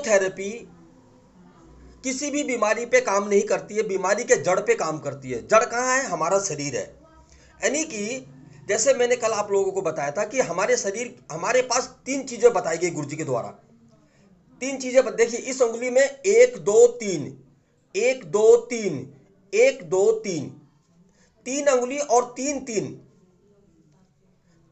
Therapy किसी भी बीमारी पे काम नहीं करती है, बीमारी के जड़ पे काम करती है। जड़ कहाँ है? हमारा शरीर है। यानी कि जैसे मैंने कल आप लोगों को बताया था कि हमारे पास तीन चीजें बताई गई गुरुजी के द्वारा। तीन चीजें देखिए, इस उंगली में एक दो तीन, एक दो तीन, एक दो तीन, तीन अंगुली और तीन तीन,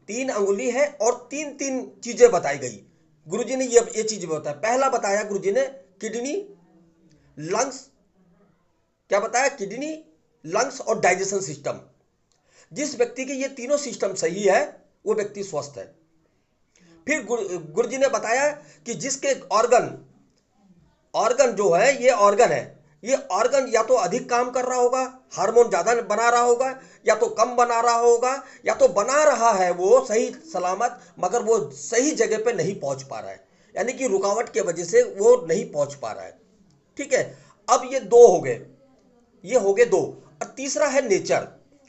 तीन अंगुली है और तीन तीन चीजें बताई गई। गुरुजी ने ये चीज बताया। पहला बताया गुरुजी ने किडनी, लंग्स, क्या बताया? किडनी, लंग्स और डाइजेशन सिस्टम। जिस व्यक्ति के ये तीनों सिस्टम सही है वो व्यक्ति स्वस्थ है। फिर गुरुजी ने बताया कि जिसके ऑर्गन जो है, ये ऑर्गन या तो अधिक काम कर रहा होगा, हार्मोन ज्यादा बना रहा होगा, या तो कम बना रहा होगा, या तो बना रहा है वो सही सलामत, मगर वो सही जगह पे नहीं पहुंच पा रहा है, यानी कि रुकावट की वजह से वो नहीं पहुंच पा रहा है। ठीक है, अब ये दो हो गए, ये हो गए दो। और तीसरा है नेचर,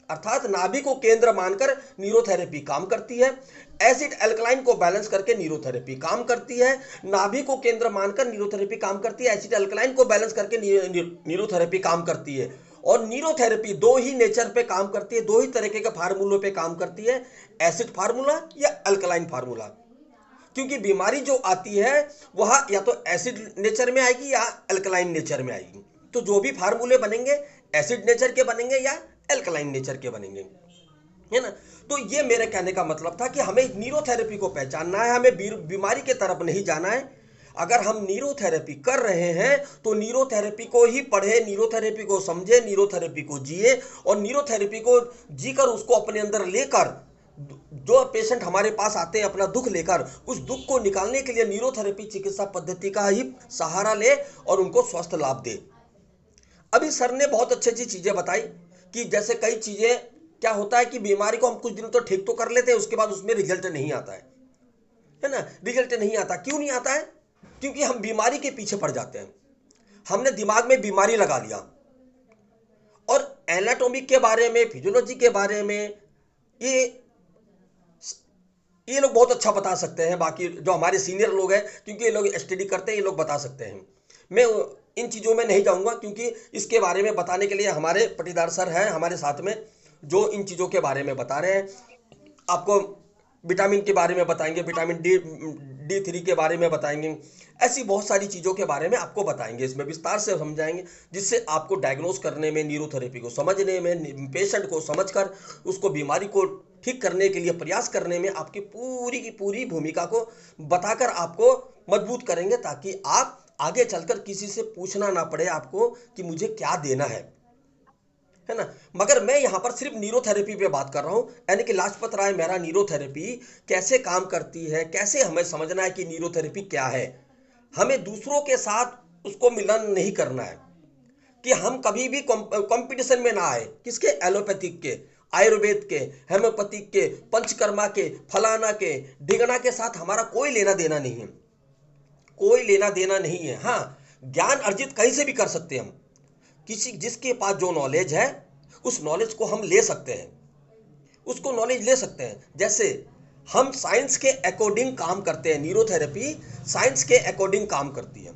अर्थात नाभि को केंद्र मानकर न्यूरोथेरेपी काम करती है। एसिड एल्कलाइन को बैलेंस करके न्यूरोथेरेपी काम करती है। नाभि को केंद्र मानकर न्यूरोथेरेपी काम करती है, एसिड एल्कलाइन को बैलेंस करके न्यूरोथेरेपी काम करती है। और न्यूरोथेरेपी दो ही नेचर पे काम करती है, दो ही तरीके के फार्मूलों पे काम करती है, एसिड फार्मूला या अल्कलाइन फार्मूला। क्योंकि बीमारी जो आती है वह या तो एसिड नेचर में आएगी या अल्कलाइन नेचर में आएगी। तो जो भी फार्मूले बनेंगे एसिड नेचर के बनेंगे या अल्कलाइन नेचर के बनेंगे, है ना। तो ये मेरे कहने का मतलब था कि हमें न्यूरोथेरेपी को पहचानना है, हमें बीमारी के तरफ नहीं जाना है। अगर हम न्यूरोथेरेपी कर रहे हैं तो न्यूरोथेरेपी को ही पढ़े, न्यूरोथेरेपी को समझे, न्यूरोथेरेपी को जिए, और न्यूरोथेरेपी को जीकर उसको अपने अंदर लेकर, जो पेशेंट हमारे पास आते हैं अपना दुख लेकर, उस दुख को निकालने के लिए न्यूरोथेरेपी चिकित्सा पद्धति का ही सहारा ले और उनको स्वस्थ लाभ दे। अभी सर ने बहुत अच्छी अच्छी चीजें बताई कि जैसे कई चीजें, क्या होता है कि बीमारी को हम कुछ दिनों तो ठीक तो कर लेते हैं, उसके बाद उसमें रिजल्ट नहीं आता है ना। रिजल्ट नहीं आता, क्यों नहीं आता है? क्योंकि हम बीमारी के पीछे पड़ जाते हैं। हमने दिमाग में बीमारी लगा लिया, और एनाटॉमिक के बारे में, फिजियोलॉजी के बारे में ये लोग बहुत अच्छा बता सकते हैं, बाकी जो हमारे सीनियर लोग हैं, क्योंकि ये लोग स्टडी करते हैं, ये लोग बता सकते हैं। मैं इन चीज़ों में नहीं जाऊंगा, क्योंकि इसके बारे में बताने के लिए हमारे पटीदार सर हैं हमारे साथ में, जो इन चीज़ों के बारे में बता रहे हैं। आपको विटामिन के बारे में बताएंगे, विटामिन D3 के बारे में बताएंगे, ऐसी बहुत सारी चीज़ों के बारे में आपको बताएंगे, इसमें विस्तार से समझाएंगे, जिससे आपको डायग्नोस करने में, न्यूरोथेरेपी को समझने में, पेशेंट को समझकर उसको बीमारी को ठीक करने के लिए प्रयास करने में आपकी पूरी की पूरी भूमिका को बताकर आपको मजबूत करेंगे, ताकि आप आगे चलकर किसी से पूछना ना पड़े आपको कि मुझे क्या देना है ना। मगर मैं यहां पर सिर्फ न्यूरोथेरेपी पे बात कर रहा हूं, यानी कि लाजपत राय मेहरा न्यूरोथेरेपी कैसे काम करती है, कैसे हमें समझना है कि न्यूरोथेरेपी क्या है। हमें दूसरों के साथ उसको मिलन नहीं करना है, कि हम कभी भी कंपटीशन में ना आए। किसके? एलोपैथिक के, आयुर्वेद के, हेम्योपैथिक के, पंचकर्मा के, फलाना के, ढिगना के साथ हमारा कोई लेना देना नहीं है, कोई लेना देना नहीं है। हाँ, ज्ञान अर्जित कहीं से भी कर सकते हैं हम, किसी जिसके पास जो नॉलेज है उस नॉलेज को हम ले सकते हैं, उसको नॉलेज ले सकते हैं। जैसे हम साइंस के अकॉर्डिंग काम करते हैं, न्यूरोथेरेपी साइंस के अकॉर्डिंग काम करती है,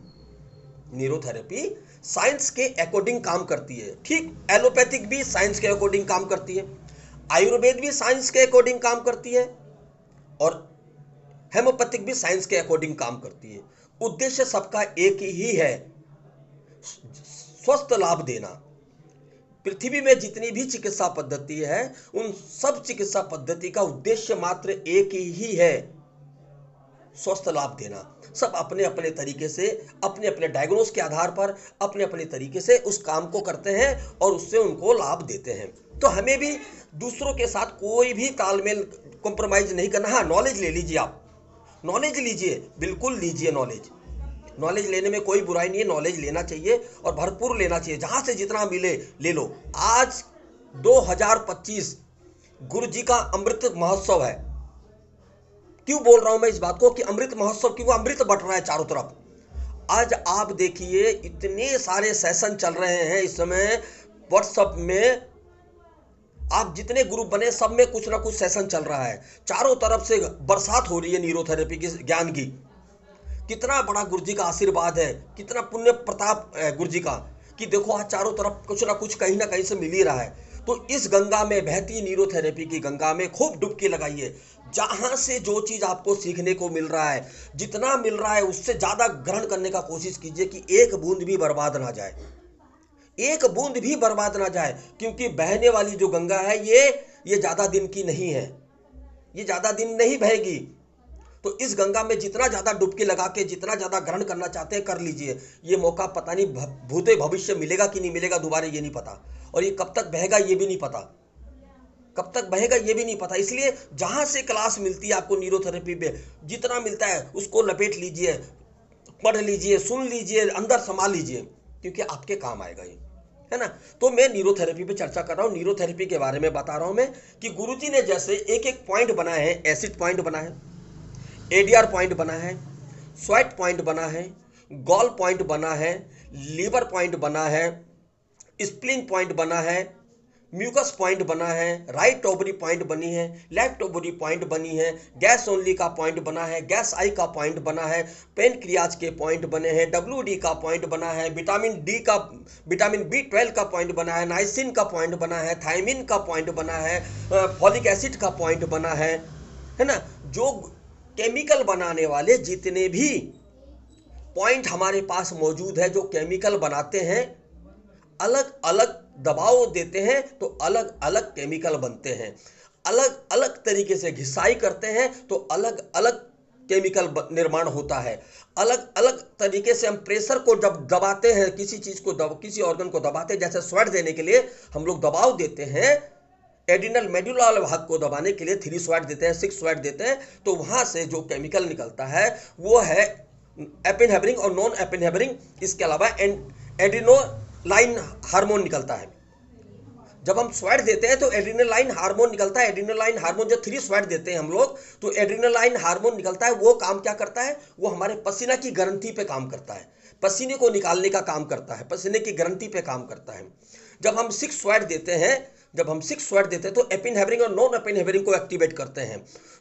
न्यूरोथेरेपी साइंस के अकॉर्डिंग काम करती है। ठीक, एलोपैथिक भी साइंस के अकॉर्डिंग काम करती है, आयुर्वेद भी साइंस के अकॉर्डिंग काम करती है, और हेम्योपैथिक भी साइंस के अकॉर्डिंग काम करती है। उद्देश्य सबका एक ही है, स्वस्थ लाभ देना। पृथ्वी में जितनी भी चिकित्सा पद्धति है, उन सब चिकित्सा पद्धति का उद्देश्य मात्र एक ही है, स्वस्थ लाभ देना। सब अपने अपने तरीके से, अपने अपने डायग्नोस के आधार पर अपने अपने तरीके से उस काम को करते हैं और उससे उनको लाभ देते हैं। तो हमें भी दूसरों के साथ कोई भी तालमेल, कॉम्प्रोमाइज नहीं करना। हाँ, नॉलेज ले लीजिए, आप नॉलेज लीजिए, बिल्कुल लीजिए नॉलेज। नॉलेज लेने में कोई बुराई नहीं है, नॉलेज लेना चाहिए और भरपूर लेना चाहिए, जहां से जितना मिले ले लो। आज 2025 गुरु जी का अमृत महोत्सव है। क्यों बोल रहा हूं मैं इस बात को कि अमृत महोत्सव, क्यों? अमृत बट रहा है चारों तरफ। आज आप देखिए, इतने सारे सेशन चल रहे हैं इस समय व्हाट्सएप में, आप जितने ग्रुप बने सब में कुछ ना कुछ सेशन चल रहा है, चारों तरफ से बरसात हो रही है न्यूरोथेरेपी के ज्ञान की। कितना बड़ा गुरु जी का आशीर्वाद है, कितना पुण्य प्रताप है गुरु जी का, कि देखो आज चारों तरफ कुछ ना कुछ कहीं ना कहीं से मिल ही रहा है। तो इस गंगा में, बहती नीरोथेरेपी की गंगा में खूब डुबकी लगाइए। जहां से जो चीज आपको सीखने को मिल रहा है, जितना मिल रहा है उससे ज्यादा ग्रहण करने का कोशिश कीजिए, कि एक बूंद भी बर्बाद ना जाए, एक बूंद भी बर्बाद ना जाए। क्योंकि बहने वाली जो गंगा है ये ज्यादा दिन की नहीं है, ये ज्यादा दिन नहीं बहेगी। तो इस गंगा में जितना ज्यादा डुबकी लगा के जितना ज्यादा ग्रहण करना चाहते हैं कर लीजिए। ये मौका पता नहीं भूते भविष्य मिलेगा कि नहीं मिलेगा दोबारा, ये नहीं पता। और ये कब तक बहेगा ये भी नहीं पता, कब तक बहेगा ये भी नहीं पता। इसलिए जहां से क्लास मिलती है आपको नीरोथेरेपी पे, जितना मिलता है उसको लपेट लीजिए, पढ़ लीजिए, सुन लीजिए, अंदर संभाल लीजिए, क्योंकि आपके काम आएगा ये, है ना। तो मैं नीरोथेरेपी पे चर्चा कर रहा हूँ, नीरोथेरेपी के बारे में बता रहा हूँ मैं, कि गुरुजी ने जैसे एक एक पॉइंट बनाए हैं। एसिड पॉइंट बना है, एडीआर पॉइंट बना है, स्वेट पॉइंट बना है, गॉल पॉइंट बना है, लीवर पॉइंट बना है, स्प्लीन पॉइंट बना है, म्यूकस पॉइंट बना है, राइट ओवरी पॉइंट बनी है, लेफ्ट ओवरी पॉइंट बनी है, गैस ओनली का पॉइंट बना है, गैस आई का पॉइंट बना है, पेनक्रियाज के पॉइंट बने हैं, WD का पॉइंट बना है, विटामिन B12 का पॉइंट बना है, नाइसिन का पॉइंट बना है, थायमिन का पॉइंट बना है, फॉलिक एसिड का पॉइंट बना है ना। जो केमिकल बनाने वाले जितने भी पॉइंट हमारे पास मौजूद है, जो केमिकल बनाते हैं, अलग अलग दबाव देते हैं तो अलग अलग केमिकल बनते हैं, अलग अलग तरीके से घिसाई करते हैं तो अलग अलग केमिकल निर्माण होता है। अलग अलग तरीके से हम प्रेशर को जब दबाते हैं, किसी चीज को किसी ऑर्गन को दबाते हैं, जैसे स्वेट देने के लिए हम लोग दबाव देते हैं, एडिनल मेडुला वाले भाग को दबाने के लिए 3 स्वेट देते हैं, 6 स्वेट देते हैं, तो वहां से जो केमिकल निकलता है वो है एपिनहेब्रिन और नॉन एपिनहेब्रिन। इसके अलावा एड्रेनालाइन हार्मोन निकलता है। जब हम स्वेट देते हैं तो एड्रेनालाइन हार्मोन निकलता है। एड्रेनालाइन हार्मोन जब 3 स्वेट देते हैं हम लोग, तो एड्रेनालाइन हार्मोन निकलता है। वो काम क्या करता है, वो हमारे पसीना की ग्रंथि पे काम करता है, पसीने को निकालने का काम करता है, पसीने की ग्रंथि पे काम करता है। जब हम 6 स्वेट देते हैं, तो एपिनहेब्रिन और नॉन एपिनहेब्रिन को एक्टिवेट करते हैं,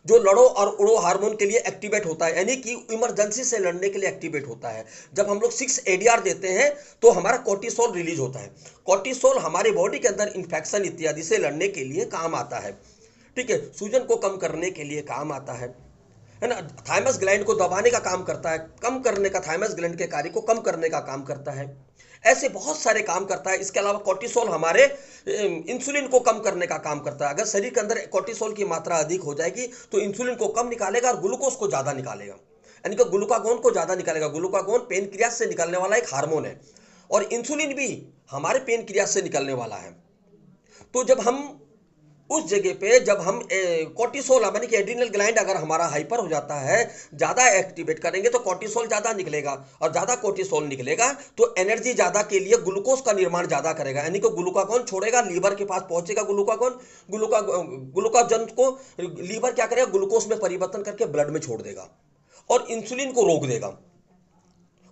जो लड़ो और उड़ो हार्मोन के लिए एक्टिवेट होता है, यानी कि इमरजेंसी से लड़ने के लिए एक्टिवेट होता है। जब हम लोग 6 एडीआर देते हैं तो हमारा कोर्टिसोल रिलीज होता है। कोर्टिसोल हमारे बॉडी के अंदर इंफेक्शन इत्यादि से लड़ने के लिए काम आता है, ठीक है, सूजन को कम करने के लिए काम आता है ना। थाइमस ग्लैंड को दबाने का काम करता है, कम करने का, थाइमस ग्लैंड के कार्य को कम करने का काम करता है। ऐसे बहुत सारे काम करता है। इसके अलावा कोर्टिसोल हमारे इंसुलिन को कम करने का काम करता है। अगर शरीर के अंदर कोर्टिसोल की मात्रा अधिक हो जाएगी तो इंसुलिन को कम निकालेगा और ग्लूकोज को ज्यादा निकालेगा, यानी कि ग्लूकागोन को ज्यादा निकालेगा। ग्लूकागोन पेनक्रियाज से निकलने वाला एक हार्मोन है और इंसुलिन भी हमारे पेनक्रियाज से निकलने वाला है। तो जब हम उस जगह पे जब हम कोर्टिसोल यानी कि एड्रिनल ग्लैंड अगर हमारा हाइपर हो जाता है, ज्यादा एक्टिवेट करेंगे तो कोर्टिसोल ज्यादा निकलेगा, और ज्यादा कोर्टिसोल निकलेगा तो एनर्जी ज्यादा के लिए ग्लूकोज का निर्माण ज्यादा करेगा, यानी कि ग्लूकागोन छोड़ेगा, लीवर के पास पहुंचेगा ग्लूकागोन, ग्लूकागन को लीवर क्या करेगा, ग्लूकोज में परिवर्तन करके ब्लड में छोड़ देगा और इंसुलिन को रोक देगा।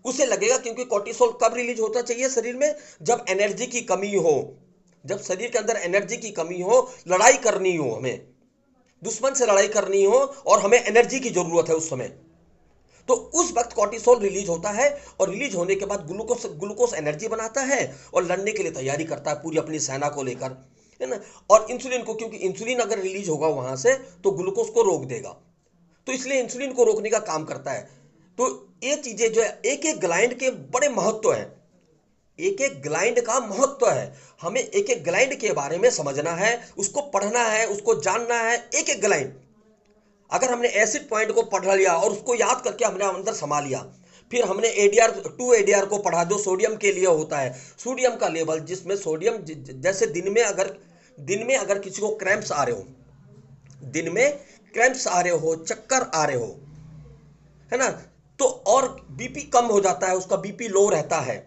उसे लगेगा, क्योंकि कोर्टिसोल कब रिलीज होता चाहिए शरीर में, जब एनर्जी की कमी हो, जब शरीर के अंदर एनर्जी की कमी हो, लड़ाई करनी हो, हमें दुश्मन से लड़ाई करनी हो और हमें एनर्जी की जरूरत है उस समय, तो उस वक्त कोर्टिसोल रिलीज होता है। और रिलीज होने के बाद ग्लूकोज एनर्जी बनाता है और लड़ने के लिए तैयारी करता है पूरी अपनी सेना को लेकर, है ना। और इंसुलिन को, क्योंकि इंसुलिन अगर रिलीज होगा वहां से तो ग्लूकोज को रोक देगा, तो इसलिए इंसुलिन को रोकने का काम करता है। तो ये चीजें जो है, एक एक ग्लैंड के बड़े महत्व है, एक एक ग्लैंड का महत्व है। हमें एक एक ग्लैंड के बारे में समझना है, उसको पढ़ना है, उसको जानना है। एक एक ग्लैंड, अगर हमने एसिड पॉइंट को पढ़ लिया और उसको याद करके हमने अंदर समा लिया, फिर हमने एडीआर 2 एडीआर को पढ़ा जो सोडियम के लिए होता है, सोडियम का लेवल, जिसमें सोडियम, जैसे दिन में अगर किसी को क्रैम्प्स आ रहे हो, दिन में क्रैम्प्स आ रहे हो, चक्कर आ रहे हो, है ना, तो और बीपी कम हो जाता है, उसका बीपी लो रहता है,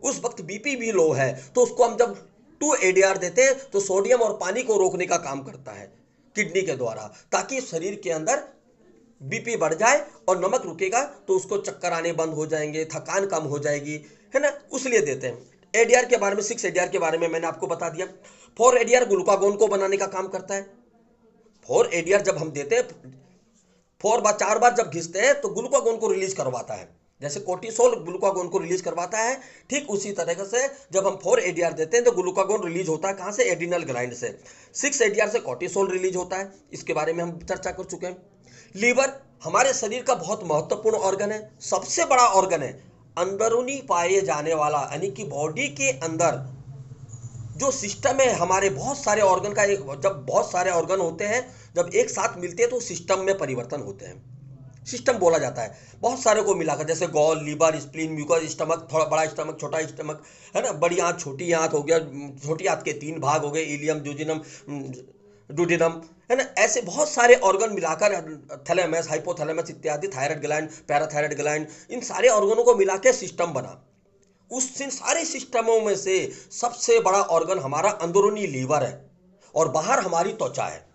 उस वक्त बीपी भी लो है, तो उसको हम जब 2 एडीआर देते हैं तो सोडियम और पानी को रोकने का काम करता है किडनी के द्वारा, ताकि शरीर के अंदर बीपी बढ़ जाए और नमक रुकेगा तो उसको चक्कर आने बंद हो जाएंगे, थकान कम हो जाएगी, है ना, उसलिए देते हैं। एडीआर के बारे में, 6 एडीआर के बारे में मैंने आपको बता दिया। 4 एडीआर ग्लूकागोन को बनाने का काम करता है। 4 एडीआर जब हम देते हैं, 4 बार जब घिसते हैं तो ग्लूकागोन को रिलीज करवाता है। जैसे कोर्टिसोल ग्लूकागोन को रिलीज करवाता है, ठीक उसी तरीके से जब हम 4 एडीआर देते हैं तो ग्लूकागोन रिलीज होता है। कहां से? एड्रिनल ग्लैंड से। 6 एडीआर से कोर्टिसोल रिलीज होता है। इसके बारे में हम चर्चा कर चुके हैं। लीवर हमारे शरीर का बहुत महत्वपूर्ण ऑर्गन है, सबसे बड़ा ऑर्गन है। अंदरूनी पाए जाने वाला, यानी कि बॉडी के अंदर जो सिस्टम है, हमारे बहुत सारे ऑर्गन का जब बहुत सारे ऑर्गन होते हैं, जब एक साथ मिलते हैं तो सिस्टम में परिवर्तन होते हैं। सिस्टम बोला जाता है बहुत सारे को मिलाकर, जैसे gall, liver, spleen, mucus, stomach, थोड़ा बड़ा स्टमक, छोटा स्टमक, है ना, बड़ी आंत, छोटी आंत हो गया, छोटी आंत के 3 भाग हो गए, इलियम, जोजिनम, डुडिनम, है ना। ऐसे बहुत सारे ऑर्गन मिलाकर थैलेमस, हाइपोथैलेमस इत्यादि, थायराइड ग्लैंड, पैराथायराइड ग्लैंड, इन सारे ऑर्गनों को मिला के सिस्टम बना। उस इन सारे सिस्टमों में से सबसे बड़ा ऑर्गन हमारा अंदरूनी लीवर है, और बाहर हमारी त्वचा है।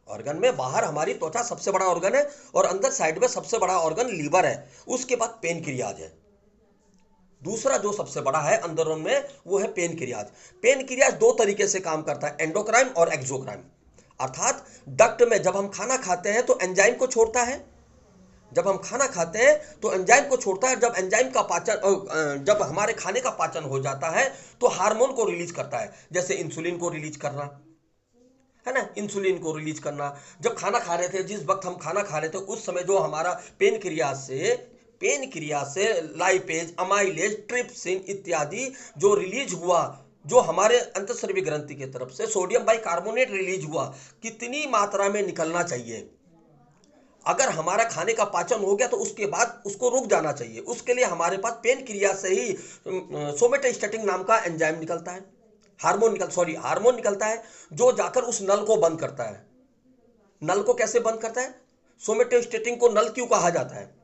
ऑर्गन में बाहर हमारी त्वचा सबसे बड़ा ऑर्गन है, और अंदर साइड में सबसे बड़ा ऑर्गन लीवर है। उसके बाद पेनक्रियाज है, दूसरा जो सबसे बड़ा है अंदर में, वो है पेनक्रियाज। पेनक्रियाज 2 तरीके से काम करता है, एंडोक्राइन और एक्सोक्राइन। अर्थात डक्ट में जब हम खाना खाते हैं तो एंजाइम को छोड़ता है, जब हम खाना खाते हैं तो एंजाइम को छोड़ता है। जब एंजाइम का पाचन, जब हमारे खाने का पाचन हो जाता है तो हार्मोन को रिलीज करता है, जैसे इंसुलिन को रिलीज करना, है ना, इंसुलिन को रिलीज करना। जब खाना खा रहे थे, जिस वक्त हम खाना खा रहे थे, उस समय जो हमारा पेनक्रिया से लाइपेज, अमाइलेज, ट्रिप्सिन इत्यादि जो रिलीज हुआ, जो हमारे अंतःस्रावी ग्रंथि की तरफ से सोडियम बाइकार्बोनेट रिलीज हुआ, कितनी मात्रा में निकलना चाहिए? अगर हमारा खाने का पाचन हो गया तो उसके बाद उसको रुक जाना चाहिए। उसके लिए हमारे पास पेनक्रिया से ही सोमेटोस्टैटिन नाम का एंजाइम निकलता है, हार्मोन निकलता है, जो जाकर उस नल को बंद करता है। नल को कैसे बंद करता है? सोमेटोस्टैटिन को नल क्यों कहा जाता है?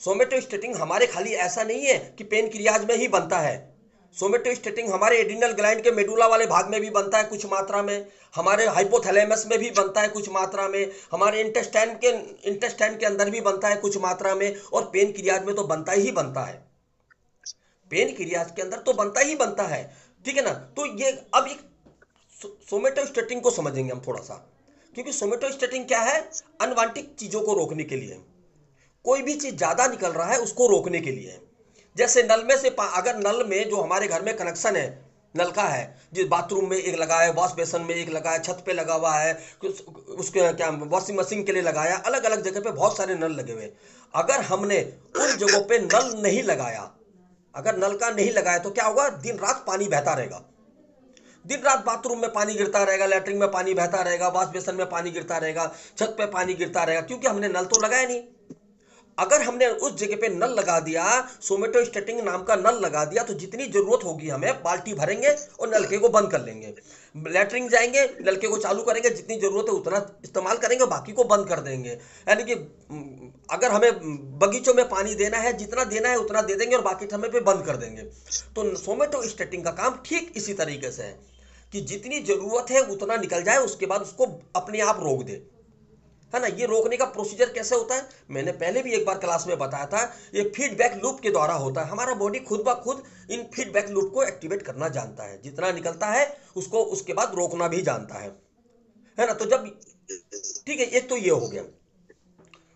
सोमेटोस्टैटिन हमारे खाली ऐसा नहीं है कि पेनक्रियाज में ही बनता है। सोमेटोस्टैटिन हमारे एड्रिनल ग्लैंड के मेडुला वाले भाग में भी बनता है कुछ मात्रा में, हमारे हाइपोथैलेमस में भी बनता है कुछ मात्रा में, हमारे इंटेस्टाइन के अंदर भी बनता है कुछ मात्रा में, और पेनक्रियाज में तो बनता ही बनता है। पेनक्रियाज के अंदर तो बनता ही बनता है, ठीक है ना। तो ये अब एक सोमेटोस्टैटिन को समझेंगे हम थोड़ा सा, क्योंकि सोमेटोस्टैटिन क्या है? अनवांछित चीजों को रोकने के लिए, कोई भी चीज ज्यादा निकल रहा है उसको रोकने के लिए। जैसे नल में से अगर नल में जो हमारे घर में कनेक्शन है, नल का है, जिस बाथरूम में एक लगा है, वॉश बेसन में एक लगा है, छत पे लगा हुआ है, उसके क्या वॉशिंग मशीन के लिए लगाया, अलग अलग जगह पे बहुत सारे नल लगे हुए। अगर हमने उन जगहों पे नल नहीं लगाया, अगर नल का नहीं लगाया तो क्या होगा? दिन रात पानी बहता रहेगा, दिन रात बाथरूम में पानी गिरता रहेगा, लैट्रिन में पानी बहता रहेगा, वॉश बेसन में पानी गिरता रहेगा, छत पे पानी गिरता रहेगा, क्योंकि हमने नल तो लगाया नहीं। अगर हमने उस जगह पे नल लगा दिया, सोमेटोस्टैटिन नाम का नल लगा दिया, तो जितनी जरूरत होगी हमें बाल्टी भरेंगे और नलके को बंद कर लेंगे, लैट्रिन जाएंगे, नलके को चालू करेंगे, जितनी जरूरत है उतना इस्तेमाल करेंगे, बाकी को बंद कर देंगे। यानी कि अगर हमें बगीचों में पानी देना है, जितना देना है उतना दे देंगे और बाकी समय पे बंद कर देंगे। तो सोमेटोस्टैटिन का काम ठीक इसी तरीके से है कि जितनी जरूरत है उतना निकल जाए, उसके बाद उसको अपने आप रोक दे, है ना। ये रोकने का प्रोसीजर कैसे होता है? मैंने पहले भी एक बार क्लास में बताया था, ये फीडबैक लूप के द्वारा होता है। हमारा बॉडी खुद ब खुद इन फीडबैक लूप को एक्टिवेट करना जानता है, जितना निकलता है उसको उसके बाद रोकना भी जानता है ना। तो जब, ठीक है, एक तो ये हो गया।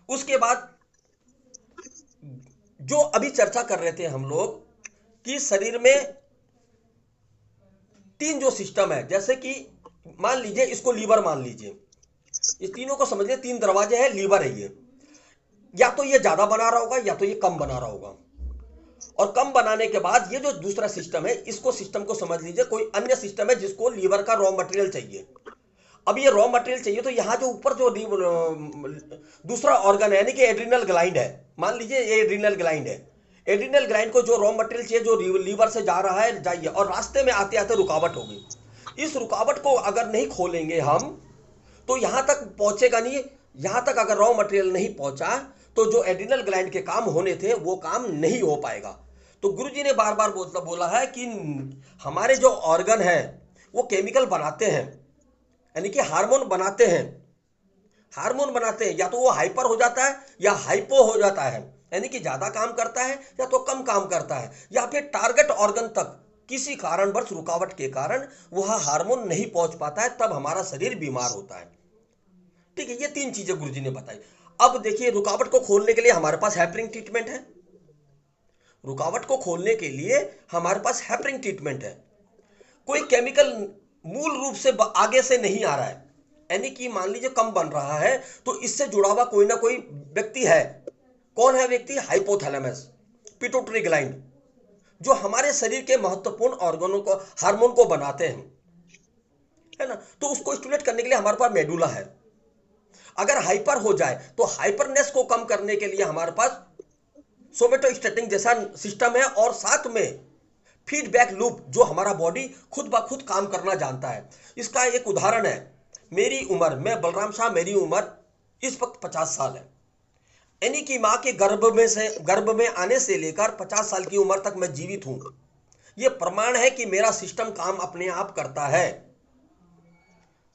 उसके बाद जो अभी चर्चा कर रहे थे हम लोग कि शरीर में 3 जो सिस्टम है, जैसे कि मान लीजिए इसको लीवर मान लीजिए, इस तीनों को समझिए, 3 दरवाजे हैं, लीवर है ये। या तो ये ज्यादा बना रहा होगा या तो ये कम बना रहा होगा, और कम बनाने के बाद ये जो दूसरा सिस्टम है, इसको सिस्टम को समझ लीजिए कोई अन्य सिस्टम है जिसको लीवर का रॉ मटेरियल चाहिए। अब ये रॉ मटेरियल चाहिए तो यहाँ जो ऊपर जो दूसरा ऑर्गन है, यानी कि एड्रिनल ग्लैंड है, मान लीजिए ये एड्रिनल ग्लैंड है, एड्रिनल ग्लैंड को जो रॉ मटेरियल चाहिए जो लीवर से जा रहा है, जाइए, और रास्ते में आते आते रुकावट होगी। इस रुकावट को अगर नहीं खोलेंगे हम तो यहां तक पहुंचेगा नहीं। यहां तक अगर रॉ मटेरियल नहीं पहुंचा तो जो एड्रिनल ग्लैंड के काम होने थे वो काम नहीं हो पाएगा। तो गुरुजी ने बार बार बोला है कि हमारे जो ऑर्गन है वो केमिकल बनाते हैं, यानी कि हार्मोन बनाते हैं। हार्मोन बनाते हैं, या तो वो हाइपर हो जाता है या हाइपो हो जाता है, यानी कि ज्यादा काम करता है या तो कम काम करता है, या फिर टारगेट ऑर्गन तक किसी कारणवश रुकावट के कारण वह हार्मोन नहीं पहुंच पाता है, तब हमारा शरीर बीमार होता है। ठीक है, ये 3 चीजें गुरुजी ने बताई। अब देखिए, रुकावट को खोलने के लिए हमारे पास हैपरिंग ट्रीटमेंट है। रुकावट को खोलने के लिए हमारे पास हैपरिंग ट्रीटमेंट है। कोई केमिकल मूल रूप से आगे से नहीं आ रहा है, यानी कि मान लीजिए कम बन रहा है, तो इससे जुड़ा हुआ कोई ना कोई व्यक्ति है। कौन है व्यक्ति? हाइपोथैलेमस, पिट्यूटरी ग्लैंड, जो हमारे शरीर के महत्वपूर्ण ऑर्गनों को, हार्मोन को बनाते हैं, है ना। तो उसको स्टिमुलेट करने के लिए हमारे पास मेडुला है। अगर हाइपर हो जाए तो हाइपरनेस को कम करने के लिए हमारे पास सोमेटोस्टेटिन जैसा सिस्टम है, और साथ में फीडबैक लूप, जो हमारा बॉडी खुद ब खुद काम करना जानता है। इसका एक उदाहरण है, मेरी उम्र, मैं बलराम शाह, मेरी उम्र इस वक्त 50 साल है, यानी कि मां के गर्भ में आने से लेकर 50 साल की उम्र तक मैं जीवित हूं। यह प्रमाण है कि मेरा सिस्टम काम अपने आप करता है।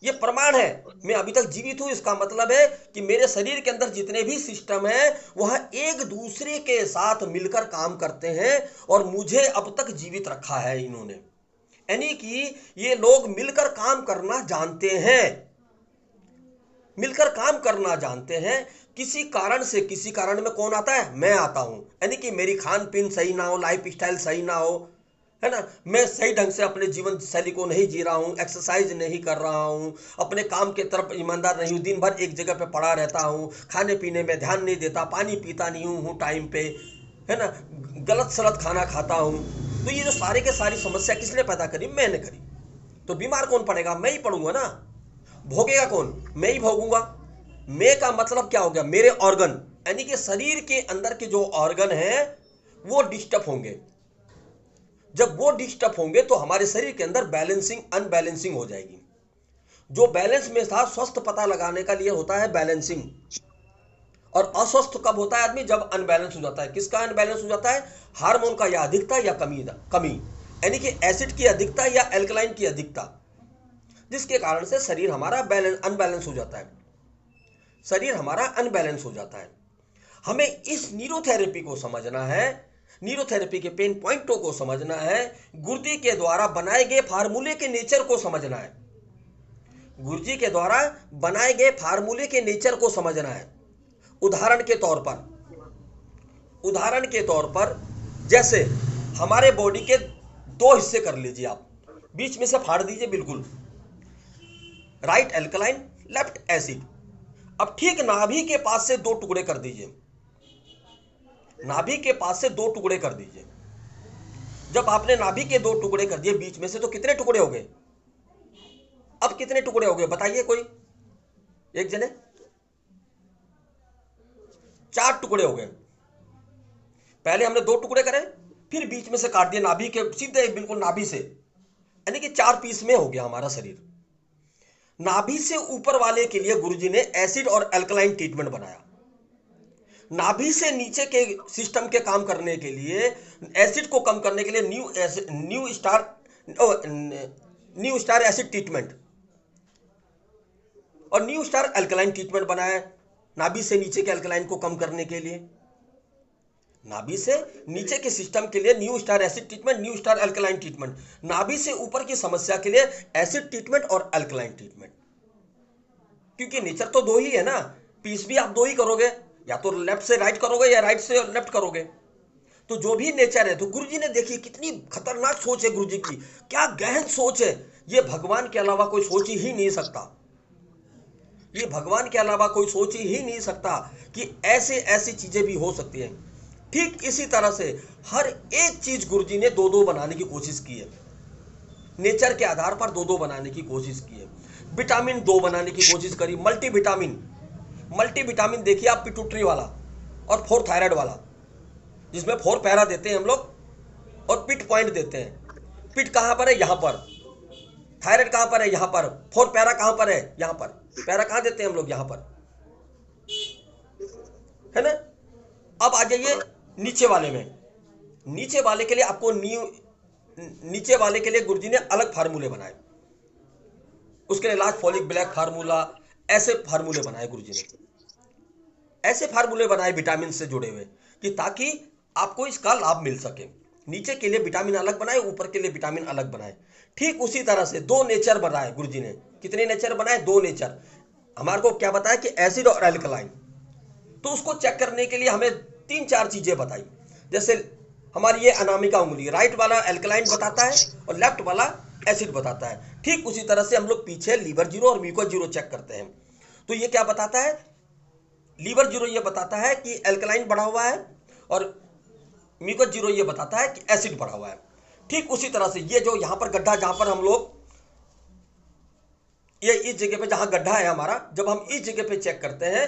यह प्रमाण है, मैं अभी तक जीवित हूं। इसका मतलब है कि मेरे शरीर के अंदर जितने भी सिस्टम है वह एक दूसरे के साथ मिलकर काम करते हैं, और मुझे अब तक जीवित रखा है इन्होंने। यानी कि ये लोग मिलकर काम करना जानते हैं, मिलकर काम करना जानते हैं। किसी कारण से, किसी कारण में कौन आता है? मैं आता हूं। यानी कि मेरी खान पीन सही ना हो, लाइफ स्टाइल सही ना हो, है ना, मैं सही ढंग से अपने जीवन शैली को नहीं जी रहा हूँ, एक्सरसाइज नहीं कर रहा हूँ, अपने काम के तरफ ईमानदार नहीं हूँ, दिन भर एक जगह पे पड़ा रहता हूँ, खाने पीने में ध्यान नहीं देता, पानी पीता नहीं हूँ टाइम पे, है ना, गलत सलत खाना खाता हूँ। तो ये जो सारे के सारी समस्या किसने पैदा करी? मैंने करी। तो बीमार कौन पड़ेगा? मैं ही पड़ूंगा ना। भोगेगा कौन? मैं ही भोगूंगा। मैं का मतलब क्या हो गया? मेरे ऑर्गन, यानी कि शरीर के अंदर के जो ऑर्गन है वो डिस्टर्ब होंगे। जब वो डिस्टर्ब होंगे तो हमारे शरीर के अंदर बैलेंसिंग अनबैलेंसिंग हो जाएगी। जो बैलेंस में था, स्वस्थ पता लगाने का लिए होता है बैलेंसिंग, और अस्वस्थ कब होता है आदमी? जब अनबैलेंस हो जाता है। किसका अनबैलेंस हो जाता है? हार्मोन का, या अधिकता या कमी, यानी कि एसिड की अधिकता या एल्कलाइन की अधिकता, जिसके कारण से शरीर हमारा अनबैलेंस हो जाता है। शरीर हमारा अनबैलेंस हो जाता है। हमें इस न्यूरोथेरेपी को समझना है, न्यूरोथेरेपी के पेन पॉइंटों को समझना है, गुरुजी के द्वारा बनाए गए फार्मूले के नेचर को समझना है, गुरुजी के द्वारा बनाए गए फार्मूले के नेचर को समझना है। उदाहरण के तौर पर जैसे हमारे बॉडी के दो हिस्से कर लीजिए, आप बीच में से फाड़ दीजिए बिल्कुल, राइट एल्कलाइन, लेफ्ट एसिड। अब ठीक नाभि के पास से दो टुकड़े कर दीजिए, नाभि के पास से दो टुकड़े कर दीजिए। जब आपने नाभि के दो टुकड़े कर दिए बीच में से, तो कितने टुकड़े हो गए? अब कितने टुकड़े हो गए बताइए कोई एक जने? 4 टुकड़े हो गए। पहले हमने 2 टुकड़े करे, फिर बीच में से काट दिए नाभि के सीधे बिल्कुल नाभि से, यानी कि 4 पीस में हो गया हमारा शरीर। नाभि से ऊपर वाले के लिए गुरुजी ने एसिड और अल्कलाइन ट्रीटमेंट बनाया। नाभि से नीचे के सिस्टम के काम करने के लिए, एसिड को कम करने के लिए न्यू स्टार एसिड ट्रीटमेंट और न्यू स्टार अल्कलाइन ट्रीटमेंट बनाया। नाभि से नीचे के अल्कलाइन को कम करने के लिए, नाभि से नीचे के सिस्टम के लिए new star acid treatment, new star alkaline treatment. नाभि से ऊपर की समस्या के लिए एसिड ट्रीटमेंट और अल्कलाइन ट्रीटमेंट। क्योंकि नेचर तो दो ही है ना, पीस भी आप दो ही करोगे, या तो लेफ्ट से राइट करोगे या राइट से लेफ्ट करोगे। तो जो भी नेचर है, तो गुरुजी ने देखिए कितनी खतरनाक सोच है गुरुजी की, क्या गहन सोच है। ये भगवान के अलावा कोई सोच ही नहीं सकता, ये भगवान के अलावा कोई सोच ही नहीं सकता कि ऐसे ऐसी चीजें भी हो सकती हैं। ठीक इसी तरह से हर एक चीज गुरुजी ने दो दो बनाने की कोशिश की है, नेचर के आधार पर दो दो बनाने की कोशिश की है। विटामिन 2 बनाने की कोशिश करी, मल्टीविटामिन देखिए आप, पिट्यूटरी वाला और 4 थायराइड वाला, जिसमें 4 पैरा देते हैं हम लोग और पिट पॉइंट देते हैं। पिट कहां पर है? यहां पर। थायराइड कहां पर है? यहां पर। 4 पैरा कहां पर है? यहां पर। पैरा कहां देते हैं हम लोग? यहां पर, है ना। अब आ जाइए नीचे वाले में। नीचे वाले के लिए आपको नीचे वाले के लिए गुरुजी ने अलग फार्मूले बनाए, उसके लिए लार्ज फॉलिक ब्लैक फार्मूला, ऐसे फार्मूले बनाए गुरुजी ने, ऐसे फार्मूले बनाए विटामिन से जुड़े हुए, कि ताकि आपको इसका लाभ मिल सके। नीचे के लिए विटामिन अलग बनाए, ऊपर के लिए विटामिन अलग बनाए। ठीक उसी तरह से 2 नेचर बनाए गुरुजी ने। कितने नेचर बनाए? 2 नेचर। हमारे को क्या बताया कि एसिड और अल्कलाइन। तो उसको चेक करने के लिए हमें 3-4 चीजें बताई। जैसे हमारी ये अनामिका उंगली, राइट वाला एल्कलाइन बताता है और लेफ्ट वाला एसिड बताता है। ठीक उसी तरह से हम लोग पीछे लीवर जीरो और म्यूकस जीरो चेक करते हैं। तो ये क्या बताता है, लीवर जीरो ये बताता है कि एल्कलाइन बढ़ा हुआ है और म्यूकस जीरो ये बताता है कि एसिड बढ़ा हुआ है। ठीक उसी तरह से ये जो यहाँ पर गड्ढा, जहाँ पर हम लोग ये इस जगह पे जहाँ गड्ढा है हमारा, जब हम इस जगह पे चेक करते हैं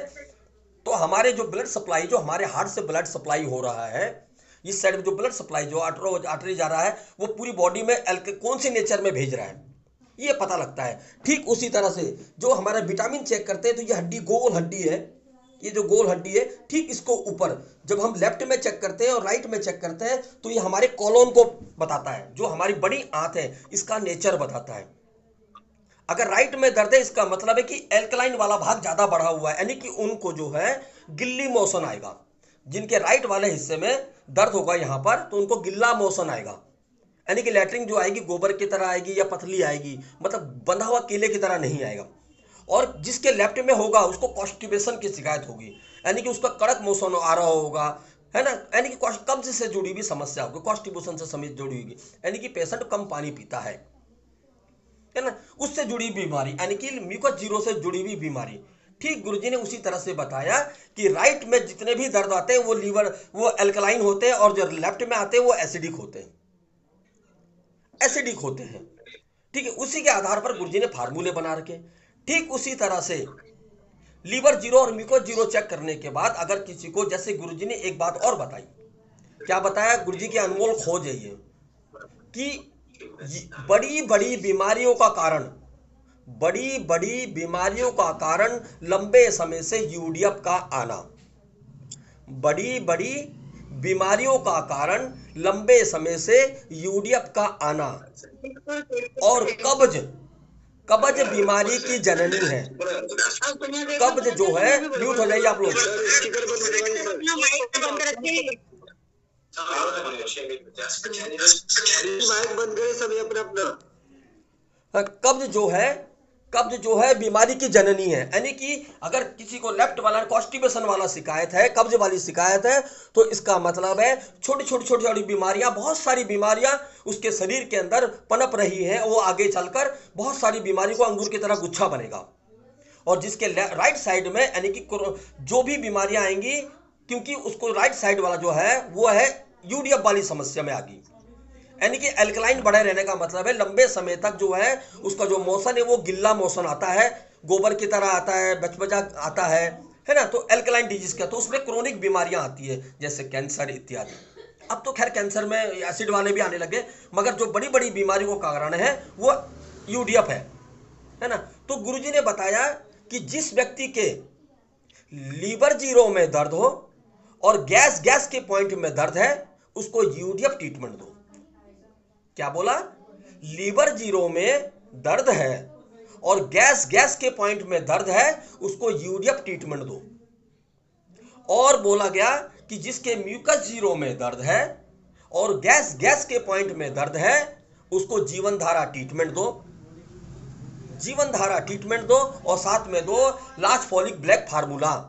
तो हमारे जो ब्लड सप्लाई, जो हमारे हार्ट से ब्लड सप्लाई हो रहा है, इस साइड में जो ब्लड सप्लाई जो आर्टरी जा रहा है वो पूरी बॉडी में कौन से नेचर में भेज रहा है ये पता लगता है। ठीक उसी तरह से जो हमारा विटामिन चेक करते हैं, तो ये हड्डी गोल हड्डी है, ये जो गोल हड्डी है, ठीक इसको ऊपर जब हम लेफ्ट में चेक करते हैं और राइट में चेक करते हैं तो ये हमारे कॉलोन को बताता है, जो हमारी बड़ी आंत है इसका नेचर बताता है। अगर राइट में दर्द है इसका मतलब है कि एल्कलाइन वाला भाग ज्यादा बढ़ा हुआ है, यानी कि उनको जो है गिल्ली मोशन आएगा। जिनके राइट वाले हिस्से में दर्द होगा यहां पर तो उनको गिल्ला मोशन आएगा, यानी कि लैट्रिन जो आएगी गोबर की तरह आएगी या पतली आएगी, मतलब बंधा हुआ केले की तरह नहीं आएगा। और जिसके लेफ्ट में होगा उसको कॉन्स्टिपेशन की शिकायत होगी, यानी कि उसका कड़क मोशन आ रहा होगा, है ना, यानी कि कब्ज से जुड़ी हुई समस्या होगी, कॉन्स्टिपेशन से समेत जुड़ी होगी, यानी कि पेशेंट कम पानी पीता है ना, उससे जुड़ी बीमारी, यानी कि म्यूकस जीरो से जुड़ी हुई बीमारी। ठीक गुरुजी ने उसी तरह से बताया कि राइट में जितने भी दर्द आते हैं वो लीवर, वो एल्कलाइन होते हैं, और जो लेफ्ट में आते हैं वो एसिडिक होते हैं, एसिडिक होते हैं। ठीक है, उसी के आधार पर गुरुजी ने फार्मूले बना रखे। ठीक उसी तरह से लीवर जीरो और म्यूकस जीरो चेक करने के बाद अगर किसी को, जैसे गुरुजी ने एक बात और बताई, क्या बताया, गुरुजी की अनमोल खोज है ये, कि बड़ी बड़ी बीमारियों का कारण, बड़ी बड़ी बीमारियों का कारण लंबे समय से यूडीएफ का आना, बड़ी बड़ी बीमारियों का कारण लंबे समय से यूडीएफ का आना, और कब्ज, कब्ज बीमारी की जननी है। कब्ज जो है, म्यूट हो जाइए आप लोग, कब्ज जो है, कब्ज जो है बीमारी की जननी है, यानी कि अगर किसी को लेफ्ट वाला कॉन्स्टिपेशन वाला शिकायत है, कब्ज वाली शिकायत है, तो इसका मतलब है छोटी छोटी छोटी छोटी बीमारियां, बहुत सारी बीमारियां उसके शरीर के अंदर पनप रही हैं, वो आगे चलकर बहुत सारी बीमारी को अंगूर की तरह गुच्छा बनेगा। और जिसके राइट साइड में, यानी कि जो भी बीमारियां आएंगी, क्योंकि उसको राइट साइड वाला जो है वो है यूडीएफ वाली समस्या में आ गई, यानी कि एल्कलाइन बढ़े रहने का मतलब है लंबे समय तक जो है उसका जो मोशन है वो गिल्ला मोशन आता है, गोबर की तरह आता है, बचबचा आता है ना, तो एल्कलाइन डिजीज का, तो उसमें क्रोनिक बीमारियां आती है जैसे कैंसर इत्यादि। अब तो खैर कैंसर में एसिड वाले भी आने लगे, मगर जो बड़ी बड़ी बीमारियों का कारण है वो यूडीएफ है ना। तो गुरुजी ने बताया कि जिस व्यक्ति के लीवर जीरो में दर्द हो और गैस के पॉइंट में दर्द है उसको यूडीएफ ट्रीटमेंट दो। क्या बोला, लीवर जीरो में दर्द है और गैस के पॉइंट में दर्द है उसको यूडीएफ ट्रीटमेंट दो। और बोला गया कि जिसके म्यूकस जीरो में दर्द है और गैस के पॉइंट में दर्द है उसको जीवन धारा ट्रीटमेंट दो, जीवन धारा ट्रीटमेंट दो, और साथ में दो लार्ज फॉलिक ब्लैक फार्मूला।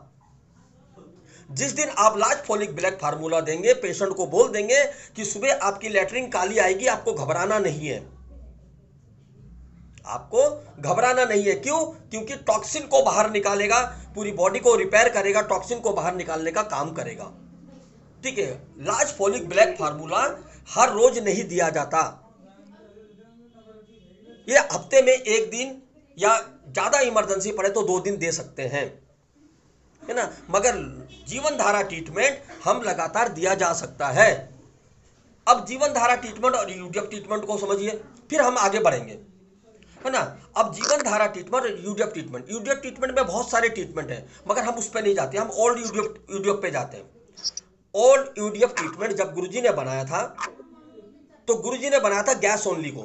जिस दिन आप लार्ज फॉलिक ब्लैक फार्मूला देंगे, पेशेंट को बोल देंगे कि सुबह आपकी लैट्रिन काली आएगी, आपको घबराना नहीं है, आपको घबराना नहीं है। क्यों? क्योंकि टॉक्सिन को बाहर निकालेगा, पूरी बॉडी को रिपेयर करेगा, टॉक्सिन को बाहर निकालने का काम करेगा। ठीक है, लार्ज फॉलिक ब्लैक फार्मूला हर रोज नहीं दिया जाता, ये हफ्ते में एक दिन या ज्यादा इमरजेंसी पड़े तो 2 दिन दे सकते हैं, है ना, मगर जीवन धारा ट्रीटमेंट हम लगातार दिया जा सकता है। अब जीवन धारा ट्रीटमेंट और यूडीएफ ट्रीटमेंट को समझिए, फिर हम आगे बढ़ेंगे, है ना। अब जीवन धारा ट्रीटमेंट और यूडीएफ ट्रीटमेंट में बहुत सारे ट्रीटमेंट है, मगर हम उस पर नहीं जाते, हम ओल्ड यूडीएफ पे जाते हैं। ओल्ड यूडीएफ ट्रीटमेंट जब गुरुजी ने बनाया था तो गुरुजी ने बनाया था गैस ओनली को,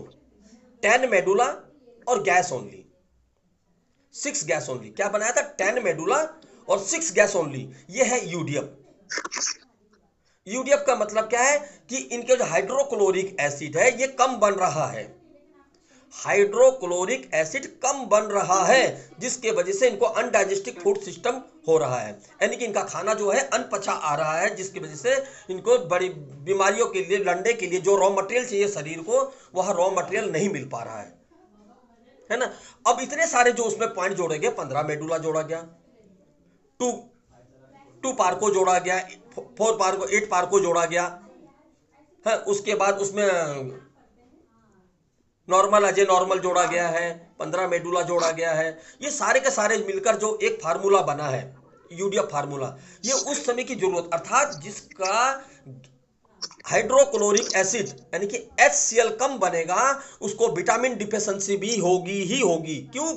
10 मेडुला और गैस ओनली, 6 गैस ओनली। क्या बनाया था? 10 मेडुला और 6 गैस ओनली। ये है यूडीएफ। यूडीएफ का मतलब क्या है कि इनके जो हाइड्रोक्लोरिक एसिड है ये कम बन रहा है। हाइड्रोक्लोरिक एसिड कम बन रहा है, जिसके वजह से इनको अनडाइजेस्टिक फूड सिस्टम हो रहा है, यानी कि इनका खाना जो है अनपचा आ रहा है, जिसकी वजह से इनको बड़ी बीमारियों के लिए लड़ने के लिए जो रॉ मटेरियल चाहिए शरीर को, वह रॉ मटेरियल नहीं मिल पा रहा है ना। अब इतने सारे जो उसमें पॉइंट जोड़े गए, 15 मेडुला जोड़ा गया, टू पार्को जोड़ा गया, 4 पार्को, 8 पार्को जोड़ा गया है, उसके बाद उसमें नॉर्मल अजय नॉर्मल जोड़ा गया है, 15 मेडुला जोड़ा गया है। ये सारे के सारे मिलकर जो एक फार्मूला बना है, यूडीएफ फार्मूला, ये उस समय की जरूरत, अर्थात जिसका हाइड्रोक्लोरिक एसिड यानी कि HCl कम बनेगा, उसको विटामिन डिफिशिएंसी भी होगी ही होगी। क्यों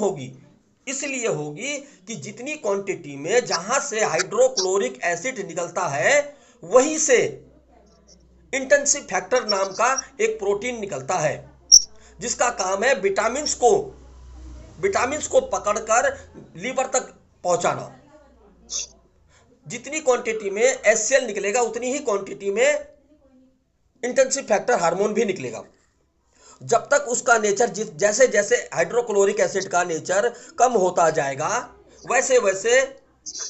होगी? इसलिए होगी कि जितनी क्वांटिटी में जहां से हाइड्रोक्लोरिक एसिड निकलता है, वहीं से इंटेंसिव फैक्टर नाम का एक प्रोटीन निकलता है, जिसका काम है विटामिन्स को पकड़कर लीवर तक पहुंचाना। जितनी क्वांटिटी में HCl निकलेगा, उतनी ही क्वांटिटी में इंटेंसिव फैक्टर हार्मोन भी निकलेगा। जब तक उसका नेचर जैसे जैसे हाइड्रोक्लोरिक एसिड का नेचर कम होता जाएगा, वैसे वैसे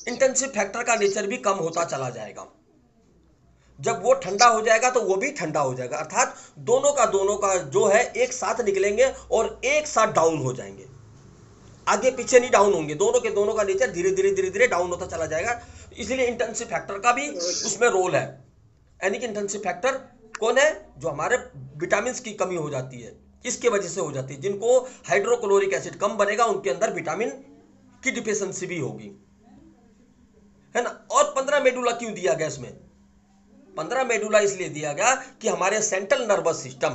इंटेंसिव फैक्टर का नेचर भी कम होता चला जाएगा। जब वो ठंडा हो जाएगा तो वो भी ठंडा हो जाएगा, अर्थात दोनों का जो है एक साथ निकलेंगे और एक साथ डाउन हो जाएंगे, आगे पीछे नहीं डाउन होंगे। दोनों का नेचर धीरे धीरे डाउन होता चला जाएगा। इसलिए इंटेंसिव फैक्टर का भी उसमें रोल है, यानी कि इंटेंसिव फैक्टर कौन है? जो हमारे विटामिन की कमी हो जाती है, इसके वजह से हो जाती है। जिनको हाइड्रोक्लोरिक एसिड कम बनेगा, उनके अंदर विटामिन की डिफिशिएंसी भी होगी, है ना। और 15 मेडुला क्यों दिया गया इसमें? 15 मेडुला इसलिए दिया गया कि हमारे सेंट्रल नर्वस सिस्टम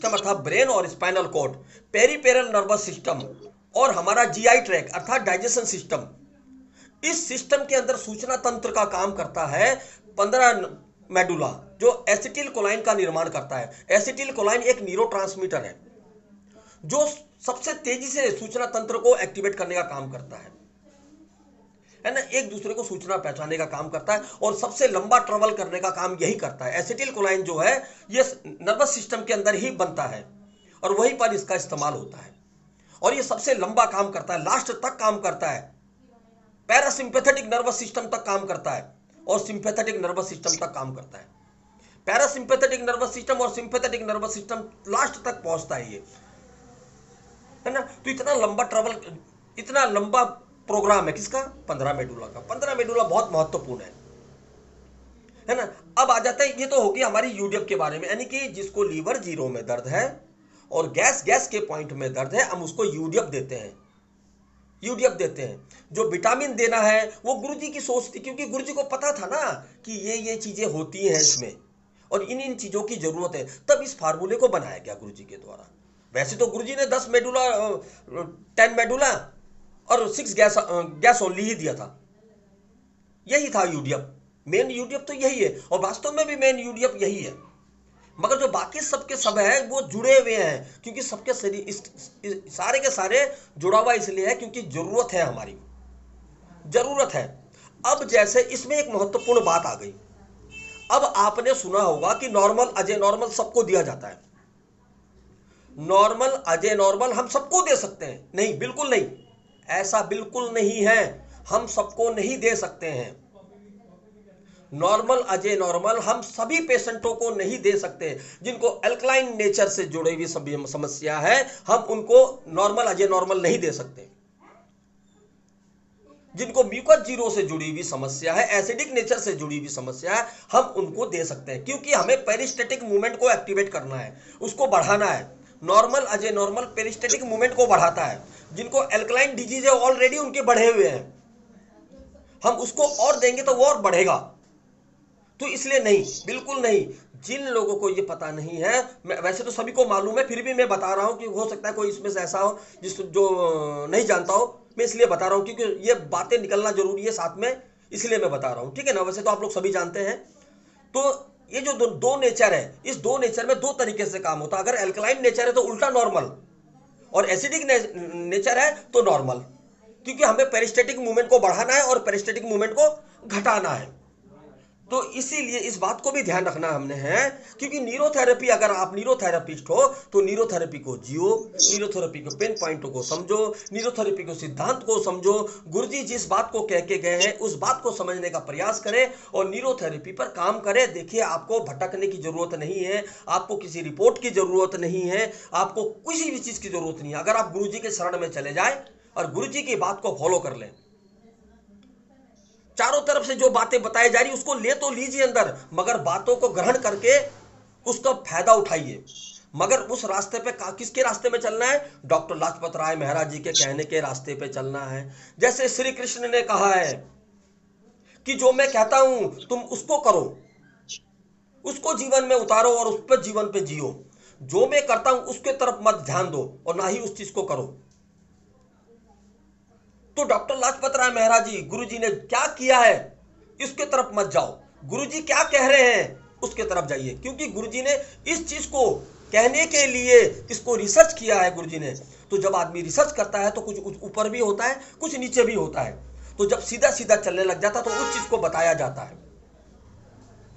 अर्थात ब्रेन और spinal cord, peripheral nervous system और हमारा GI ट्रैक अर्थात डाइजेशन सिस्टम, इस सिस्टम के अंदर सूचना तंत्र का काम करता है 15 मेडुला, जो एसिटिल कोलाइन का निर्माण करता है। एसिटिल कोलाइन एक न्यूरोट्रांसमीटर है जो सबसे तेजी से सूचना तंत्र को एक्टिवेट करने का काम करता है ना, एक दूसरे को सूचना पहचानने का काम करता है और सबसे लंबा ट्रेवल करने का काम यही करता है। एसिटिल कोलाइन जो है ये नर्वस सिस्टम के अंदर ही बनता है और वहीं पर इसका इस्तेमाल होता है, और ये सबसे लंबा काम करता है, लास्ट तक काम करता है, पैरासिम्पैथेटिक नर्वस सिस्टम तक काम करता है और सिंपैथेटिक नर्वस सिस्टम तक काम करता है। पैरासिम्पैथेटिक नर्वस सिस्टम और सिंपैथेटिक नर्वस सिस्टम लास्ट तक पहुंचता है, ये है ना। तो इतना लंबा प्रोग्राम है किसका? 15 मेडुला का। 15 मेडुला बहुत महत्वपूर्ण है ना। अब आ जाता है, ये तो होगी हमारी यूडीएफ के बारे में, यानी कि जिसको लीवर 0 में दर्द है और गैस के पॉइंट में दर्द है, हम उसको यूडीएफ देते हैं। जो विटामिन देना है वो गुरुजी की सोच थी, क्योंकि गुरुजी को पता था ना कि ये चीजें होती हैं इसमें और इन चीजों की जरूरत है, तब इस फार्मूले को बनाया गया गुरुजी के द्वारा। वैसे तो गुरुजी ने 10 मेडुला 10 मेडुला और 6 गैस ओनली ही दिया था, यही था यूडीएफ। मेन यूडीएफ तो यही है और वास्तव में भी मेन यूडीएफ यही है, मगर जो बाकी सबके सब है वो जुड़े हुए हैं, क्योंकि सबके शरीर सारे के सारे जुड़ा हुआ इसलिए है क्योंकि जरूरत है, हमारी जरूरत है। अब जैसे इसमें एक महत्वपूर्ण बात आ गई, अब आपने सुना होगा कि नॉर्मल अजय नॉर्मल सबको दिया जाता है। नॉर्मल अजय नॉर्मल हम सबको दे सकते हैं? नहीं, बिल्कुल नहीं, ऐसा बिल्कुल नहीं है, हम सबको नहीं दे सकते हैं। नॉर्मल अजय नॉर्मल हम सभी पेशेंटों को नहीं दे सकते। जिनको अल्कलाइन नेचर से जुड़ी हुई सभी समस्या है, हम उनको नॉर्मल अजय नॉर्मल नहीं दे सकते। जिनको म्यूकस जीरो से जुड़ी हुई समस्या है, एसिडिक नेचर से जुड़ी हुई समस्या है, हम उनको दे सकते हैं, क्योंकि हमें पेरिस्टेटिक मूवमेंट को एक्टिवेट करना है, उसको बढ़ाना है। नॉर्मल अजय नॉर्मल पेरिस्टेटिक मूवमेंट को बढ़ाता है। जिनको एल्कलाइन डिजीज है ऑलरेडी उनके बढ़े हुए हैं, हम उसको और देंगे तो वो और बढ़ेगा। तो इसलिए नहीं, बिल्कुल नहीं। जिन लोगों को ये पता नहीं है, वैसे तो सभी को मालूम है, फिर भी मैं बता रहा हूं कि हो सकता है कोई इसमें से ऐसा हो जो नहीं जानता हो, मैं इसलिए बता रहा हूं क्योंकि ये बातें निकलना जरूरी है साथ में, इसलिए मैं बता रहा हूं, ठीक है ना। वैसे तो आप लोग सभी जानते हैं। तो ये जो दो नेचर है, इस दो नेचर में दो तरीके से काम होता है। अगर एल्कलाइन नेचर है तो उल्टा नॉर्मल, और एसिडिक नेचर है तो नॉर्मल, क्योंकि हमें पेरिस्टेटिक मूवमेंट को बढ़ाना है और पेरिस्टेटिक मूवमेंट को घटाना है। तो इसीलिए इस बात को भी ध्यान रखना हमने है, क्योंकि न्यूरोथेरेपी, अगर आप न्यूरोथेरेपिस्ट हो तो न्यूरोथेरेपी को जियो, न्यूरोथेरेपी के पेन पॉइंटों को समझो, न्यूरोथेरेपी के सिद्धांत को समझो। गुरुजी जिस बात को कह के गए हैं उस बात को समझने का प्रयास करें और न्यूरोथेरेपी पर काम करें। देखिए, आपको भटकने की जरूरत नहीं है, आपको किसी रिपोर्ट की जरूरत नहीं है, आपको किसी भी चीज की जरूरत नहीं है। अगर आप गुरुजी के शरण में चले जाए और गुरुजी की बात को फॉलो कर लें, चारों तरफ से जो बातें बताई जा रही उसको ले तो लीजिए अंदर, मगर बातों को ग्रहण करके उसका फायदा उठाइए। मगर उस रास्ते पे किसके रास्ते में चलना है? डॉक्टर लाजपत राय महाराज जी के कहने के रास्ते पे चलना है। जैसे श्री कृष्ण ने कहा है कि जो मैं कहता हूं तुम उसको करो, उसको जीवन में उतारो और उस पर जीवन पे जियो। जो मैं करता हूं उसके तरफ मत ध्यान दो और ना ही उस चीज को करो। तो डॉक्टर लाजपत राय महाराज जी, गुरुजी ने क्या किया है इसके तरफ मत जाओ, गुरुजी क्या कह रहे हैं उसके तरफ जाइए, क्योंकि गुरुजी ने इस चीज को कहने के लिए इसको रिसर्च किया है गुरुजी ने। तो जब आदमी रिसर्च करता है तो कुछ ऊपर भी होता है, कुछ नीचे भी होता है। तो जब सीधा सीधा चलने लग जाता तो उस चीज को बताया जाता है।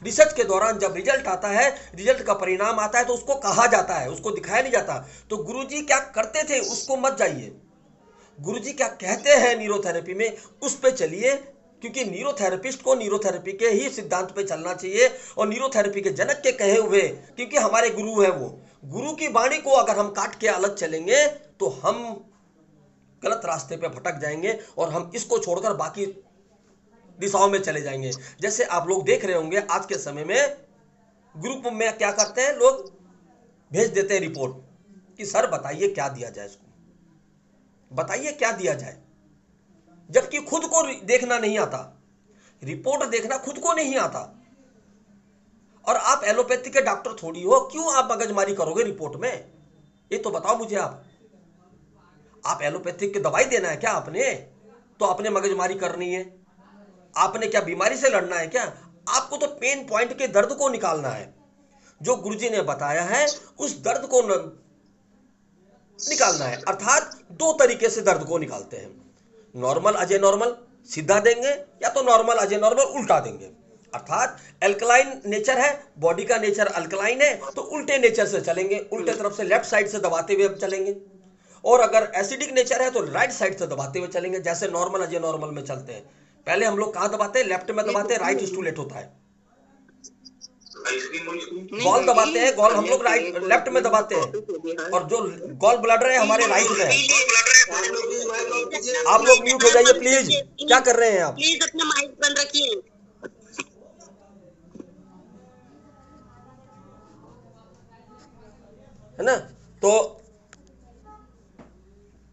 रिसर्च के दौरान जब रिजल्ट आता है, रिजल्ट का परिणाम आता है, तो उसको कहा जाता है, उसको दिखाया नहीं जाता। तो गुरुजी क्या करते थे उसको मत जाइए, गुरुजी क्या कहते हैं न्यूरोथेरेपी में उस पे चलिए, क्योंकि न्यूरोथेरेपिस्ट को न्यूरोथेरेपी के ही सिद्धांत पे चलना चाहिए और न्यूरोथेरेपी के जनक के कहे हुए, क्योंकि हमारे गुरु हैं वो, गुरु की वाणी को अगर हम काट के अलग चलेंगे तो हम गलत रास्ते पे भटक जाएंगे और हम इसको छोड़कर बाकी दिशाओं में चले जाएंगे। जैसे आप लोग देख रहे होंगे आज के समय में ग्रुप में क्या करते हैं, लोग भेज देते हैं रिपोर्ट कि सर बताइए क्या दिया जाए, इसको बताइए क्या दिया जाए, जबकि खुद को देखना नहीं आता, रिपोर्ट देखना खुद को नहीं आता। और आप एलोपैथी के डॉक्टर थोड़ी हो, क्यों आप मगजमारी करोगे रिपोर्ट में? ये तो बताओ मुझे। आप एलोपैथिक की दवाई देना है क्या आपने? तो आपने मगजमारी करनी है? आपने क्या बीमारी से लड़ना है क्या? आपको तो पेन पॉइंट के दर्द को निकालना है। जो गुरुजी ने बताया है उस दर्द को निकालना है। अर्थात दो तरीके से दर्द को निकालते हैं, नॉर्मल अजय नॉर्मल सीधा देंगे या तो नॉर्मल अजय नॉर्मल उल्टा देंगे। अर्थात एल्कलाइन नेचर है, बॉडी का नेचर अल्कलाइन है, तो उल्टे नेचर से चलेंगे, उल्टे तरफ से लेफ्ट साइड से दबाते हुए चलेंगे। और अगर एसिडिक नेचर है तो राइट साइड से दबाते हुए चलेंगे, जैसे नॉर्मल अजय नॉर्मल में चलते हैं। पहले हम लोग कहां दबाते हैं? लेफ्ट में दबाते हैं, राइट स्टूलेट होता है। गॉल दबाते हैं, गॉल हम लोग राइट लेफ्ट में दबाते हैं, और जो गॉल ब्लैडर है हमारे राइट में है। आप लोग म्यूट हो जाइए प्लीज, क्या कर रहे हैं आप? प्लीज अपना माइक बंद रखिए। है ना? तो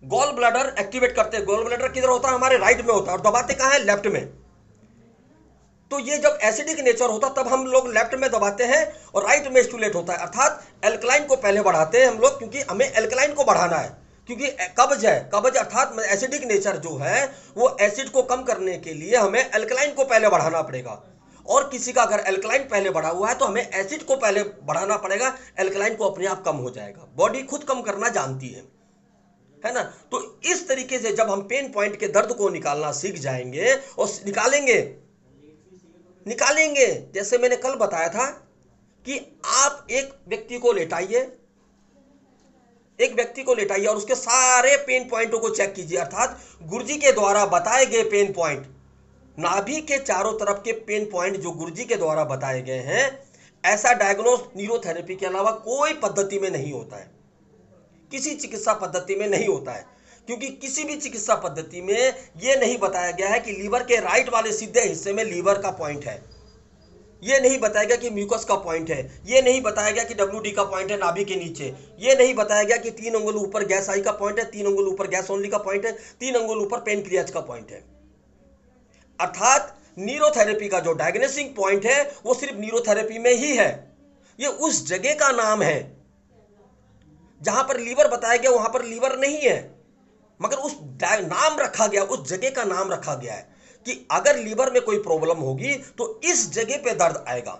गॉल ब्लैडर एक्टिवेट करते हैं। गॉल ब्लैडर किधर होता है? हमारे राइट में होता है, और दबाते कहां है? लेफ्ट में। तो ये जब एसिडिक नेचर होता तब हम लोग लेफ्ट में दबाते हैं और राइट में स्टूलेट होता है। अर्थात एल्कलाइन को पहले बढ़ाते हैं हम लोग, क्योंकि हमें एल्कलाइन को बढ़ाना है, क्योंकि कब्ज है, कब्ज अर्थात एसिडिक नेचर जो है वो एसिड को कम करने के लिए हमें एल्कलाइन को पहले बढ़ाना पड़ेगा। और किसी का अगर एल्कलाइन पहले बढ़ा हुआ है तो हमें एसिड को पहले बढ़ाना पड़ेगा, एल्कलाइन को अपने आप कम हो जाएगा। बॉडी खुद कम करना जानती है ना? तो इस तरीके से जब हम पेन पॉइंट के दर्द को निकालना सीख जाएंगे और निकालेंगे, जैसे मैंने कल बताया था कि आप एक व्यक्ति को लेटाइए और उसके सारे पेन पॉइंटों को चेक कीजिए। अर्थात गुरुजी के द्वारा बताए गए पेन पॉइंट, नाभि के चारों तरफ के पेन पॉइंट जो गुरुजी के द्वारा बताए गए हैं, ऐसा डायग्नोस न्यूरोथेरेपी के अलावा कोई पद्धति में नहीं होता है, किसी चिकित्सा पद्धति में नहीं होता है। क्योंकि किसी भी चिकित्सा पद्धति में यह नहीं बताया गया है कि लीवर के राइट वाले सीधे हिस्से में लीवर का पॉइंट है, यह नहीं बताया गया कि म्यूकस का पॉइंट है, यह नहीं बताया गया कि WD का पॉइंट है नाभि के नीचे, यह नहीं बताया गया कि 3 अंगुल ऊपर गैस आई का पॉइंट है, 3 अंगुल ऊपर गैस ओनली का पॉइंट है, 3 अंगुल ऊपर पेनक्रियाज का पॉइंट है। अर्थात न्यूरोथेरेपी का जो डायग्नोस्टिक पॉइंट है वो सिर्फ न्यूरोथेरेपी में ही है। यह उस जगह का नाम है जहां पर लीवर बताया गया, वहां पर लीवर नहीं है, मगर उस नाम रखा गया, उस जगह का नाम रखा गया है कि अगर लीवर में कोई प्रॉब्लम होगी तो इस जगह पे दर्द आएगा।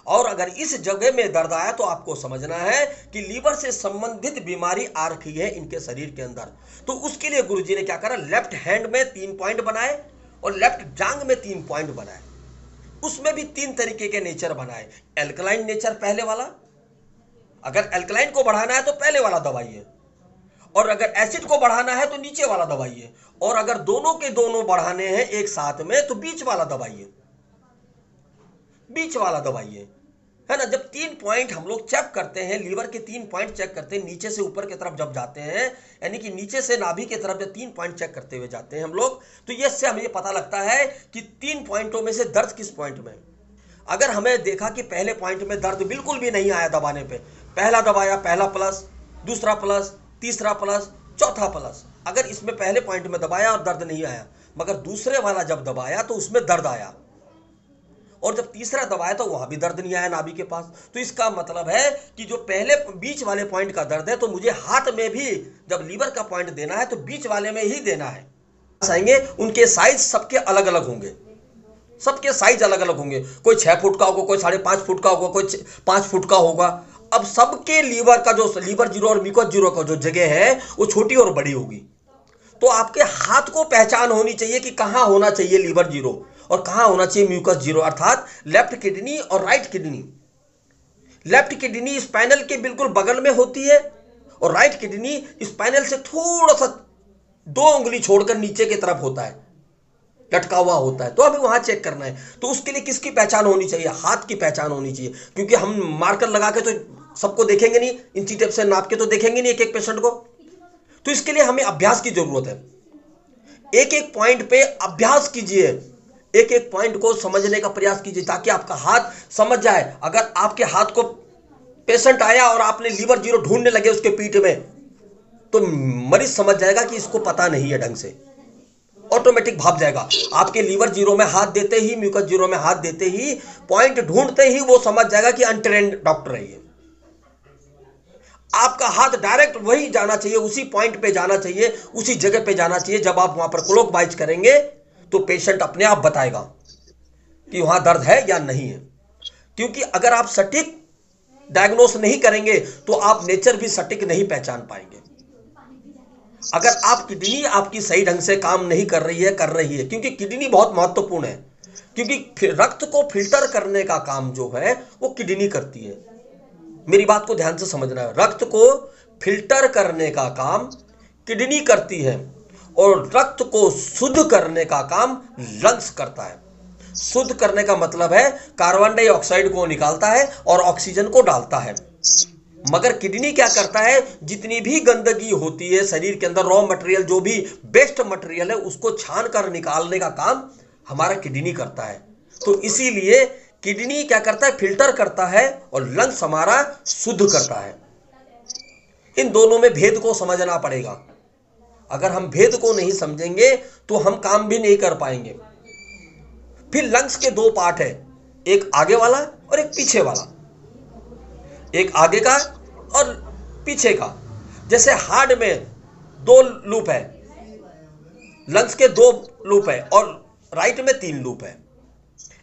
और अगर इस जगह में दर्द आया तो आपको समझना है कि लीवर से संबंधित बीमारी आ रखी है इनके शरीर के अंदर। तो उसके लिए गुरुजी ने क्या करा? लेफ्ट हैंड में 3 पॉइंट बनाए और लेफ्ट जांग में 3 पॉइंट बनाए। उसमें भी 3 तरीके के नेचर बनाए। एल्कलाइन नेचर पहले वाला, अगर एल्कलाइन को बढ़ाना है तो पहले वाला दबाइए, और अगर एसिड को बढ़ाना है तो नीचे वाला दबाइए, और अगर दोनों के दोनों बढ़ाने हैं एक साथ में तो बीच वाला दबाइए, बीच वाला दबाइए, है ना। जब 3 पॉइंट हम लोग चेक करते हैं, लीवर के 3 पॉइंट चेक करते हैं, नीचे से ऊपर की तरफ जब जाते हैं, यानी कि नीचे से नाभि की तरफ जब 3 पॉइंट चेक करते हुए जाते हैं हम लोग, तो ये इससे हमें पता लगता है कि 3 पॉइंटों में से दर्द किस पॉइंट में। अगर हमें देखा कि पहले पॉइंट में दर्द बिल्कुल भी नहीं आया दबाने पे, पहला दबाया, पहला प्लस, दूसरा प्लस, तीसरा प्लस, चौथा प्लस, अगर इसमें पहले पॉइंट में दबाया और दर्द नहीं आया, मगर दूसरे वाला जब दबाया तो उसमें दर्द आया, और जब तीसरा दबाया तो वहां भी दर्द नहीं आया नाभि के पास, तो इसका मतलब है कि जो पहले बीच वाले पॉइंट का दर्द है, तो मुझे हाथ में भी जब लीवर का पॉइंट देना है तो बीच वाले में ही देना है। आएंगे उनके साइज सबके अलग अलग होंगे, सबके साइज अलग अलग होंगे, कोई 6 फुट का होगा, कोई 5.5 फुट का होगा, कोई 5 फुट का होगा। अब सबके लीवर का जो लीवर जीरो और म्यूकस जीरो का जो जगह है वो छोटी और बड़ी होगी। तो आपके हाथ को पहचान होनी चाहिए कि कहां होना चाहिए लीवर जीरो और कहां होना चाहिए म्यूकस जीरो, अर्थात लेफ्ट किडनी और right kidney. Left kidney spinal के बिल्कुल बगल में होती है और राइट किडनी स्पाइनल से थोड़ा सा 2 उंगली छोड़कर नीचे की तरफ होता है, लटका हुआ होता है। तो हमें वहां चेक करना है, तो उसके लिए किसकी पहचान होनी चाहिए? हाथ की पहचान होनी चाहिए, क्योंकि हम मार्कर लगा के तो सबको देखेंगे नहीं, इंची टेप से नाप के तो देखेंगे नहीं एक एक पेशेंट को। तो इसके लिए हमें अभ्यास की जरूरत है। एक एक पॉइंट पे अभ्यास कीजिए, एक एक पॉइंट को समझने का प्रयास कीजिए, ताकि आपका हाथ समझ जाए। अगर आपके हाथ को पेशेंट आया और आपने लीवर जीरो ढूंढने लगे उसके पीठ में, तो मरीज समझ जाएगा कि इसको पता नहीं है ढंग से, ऑटोमेटिक भाग जाएगा। आपके लीवर जीरो में हाथ देते ही, म्यूकस जीरो में हाथ देते ही, पॉइंट ढूंढते ही वो समझ जाएगा कि अनट्रेन्ड डॉक्टर है ये। आपका हाथ डायरेक्ट वही जाना चाहिए, उसी पॉइंट पे जाना चाहिए, उसी जगह पे जाना चाहिए। जब आप वहां पर क्लॉकवाइज करेंगे तो पेशेंट अपने आप बताएगा कि वहां दर्द है या नहीं है। क्योंकि अगर आप सटीक डायग्नोस नहीं करेंगे तो आप नेचर भी सटीक नहीं पहचान पाएंगे। अगर आप किडनी आपकी सही ढंग से काम नहीं कर रही है, क्योंकि किडनी बहुत महत्वपूर्ण है, क्योंकि रक्त को फिल्टर करने का काम जो है वो किडनी करती है। मेरी बात को ध्यान से समझना है, रक्त को फिल्टर करने का काम किडनी करती है और रक्त को शुद्ध करने का काम लंग्स करता है। शुद्ध करने का मतलब है कार्बन डाइऑक्साइड को निकालता है और ऑक्सीजन को डालता है। मगर किडनी क्या करता है? जितनी भी गंदगी होती है शरीर के अंदर, रॉ मटेरियल जो भी बेस्ट मटेरियल है, उसको छान कर निकालने का काम हमारा किडनी करता है। तो इसीलिए किडनी क्या करता है? फिल्टर करता है और लंग्स हमारा शुद्ध करता है। इन दोनों में भेद को समझना पड़ेगा। अगर हम भेद को नहीं समझेंगे तो हम काम भी नहीं कर पाएंगे। फिर लंग्स के 2 पार्ट है, एक आगे वाला और एक पीछे वाला, एक आगे का और पीछे का। जैसे हार्ट में 2 लूप है, लंग्स के 2 लूप है और राइट में 3 लूप है,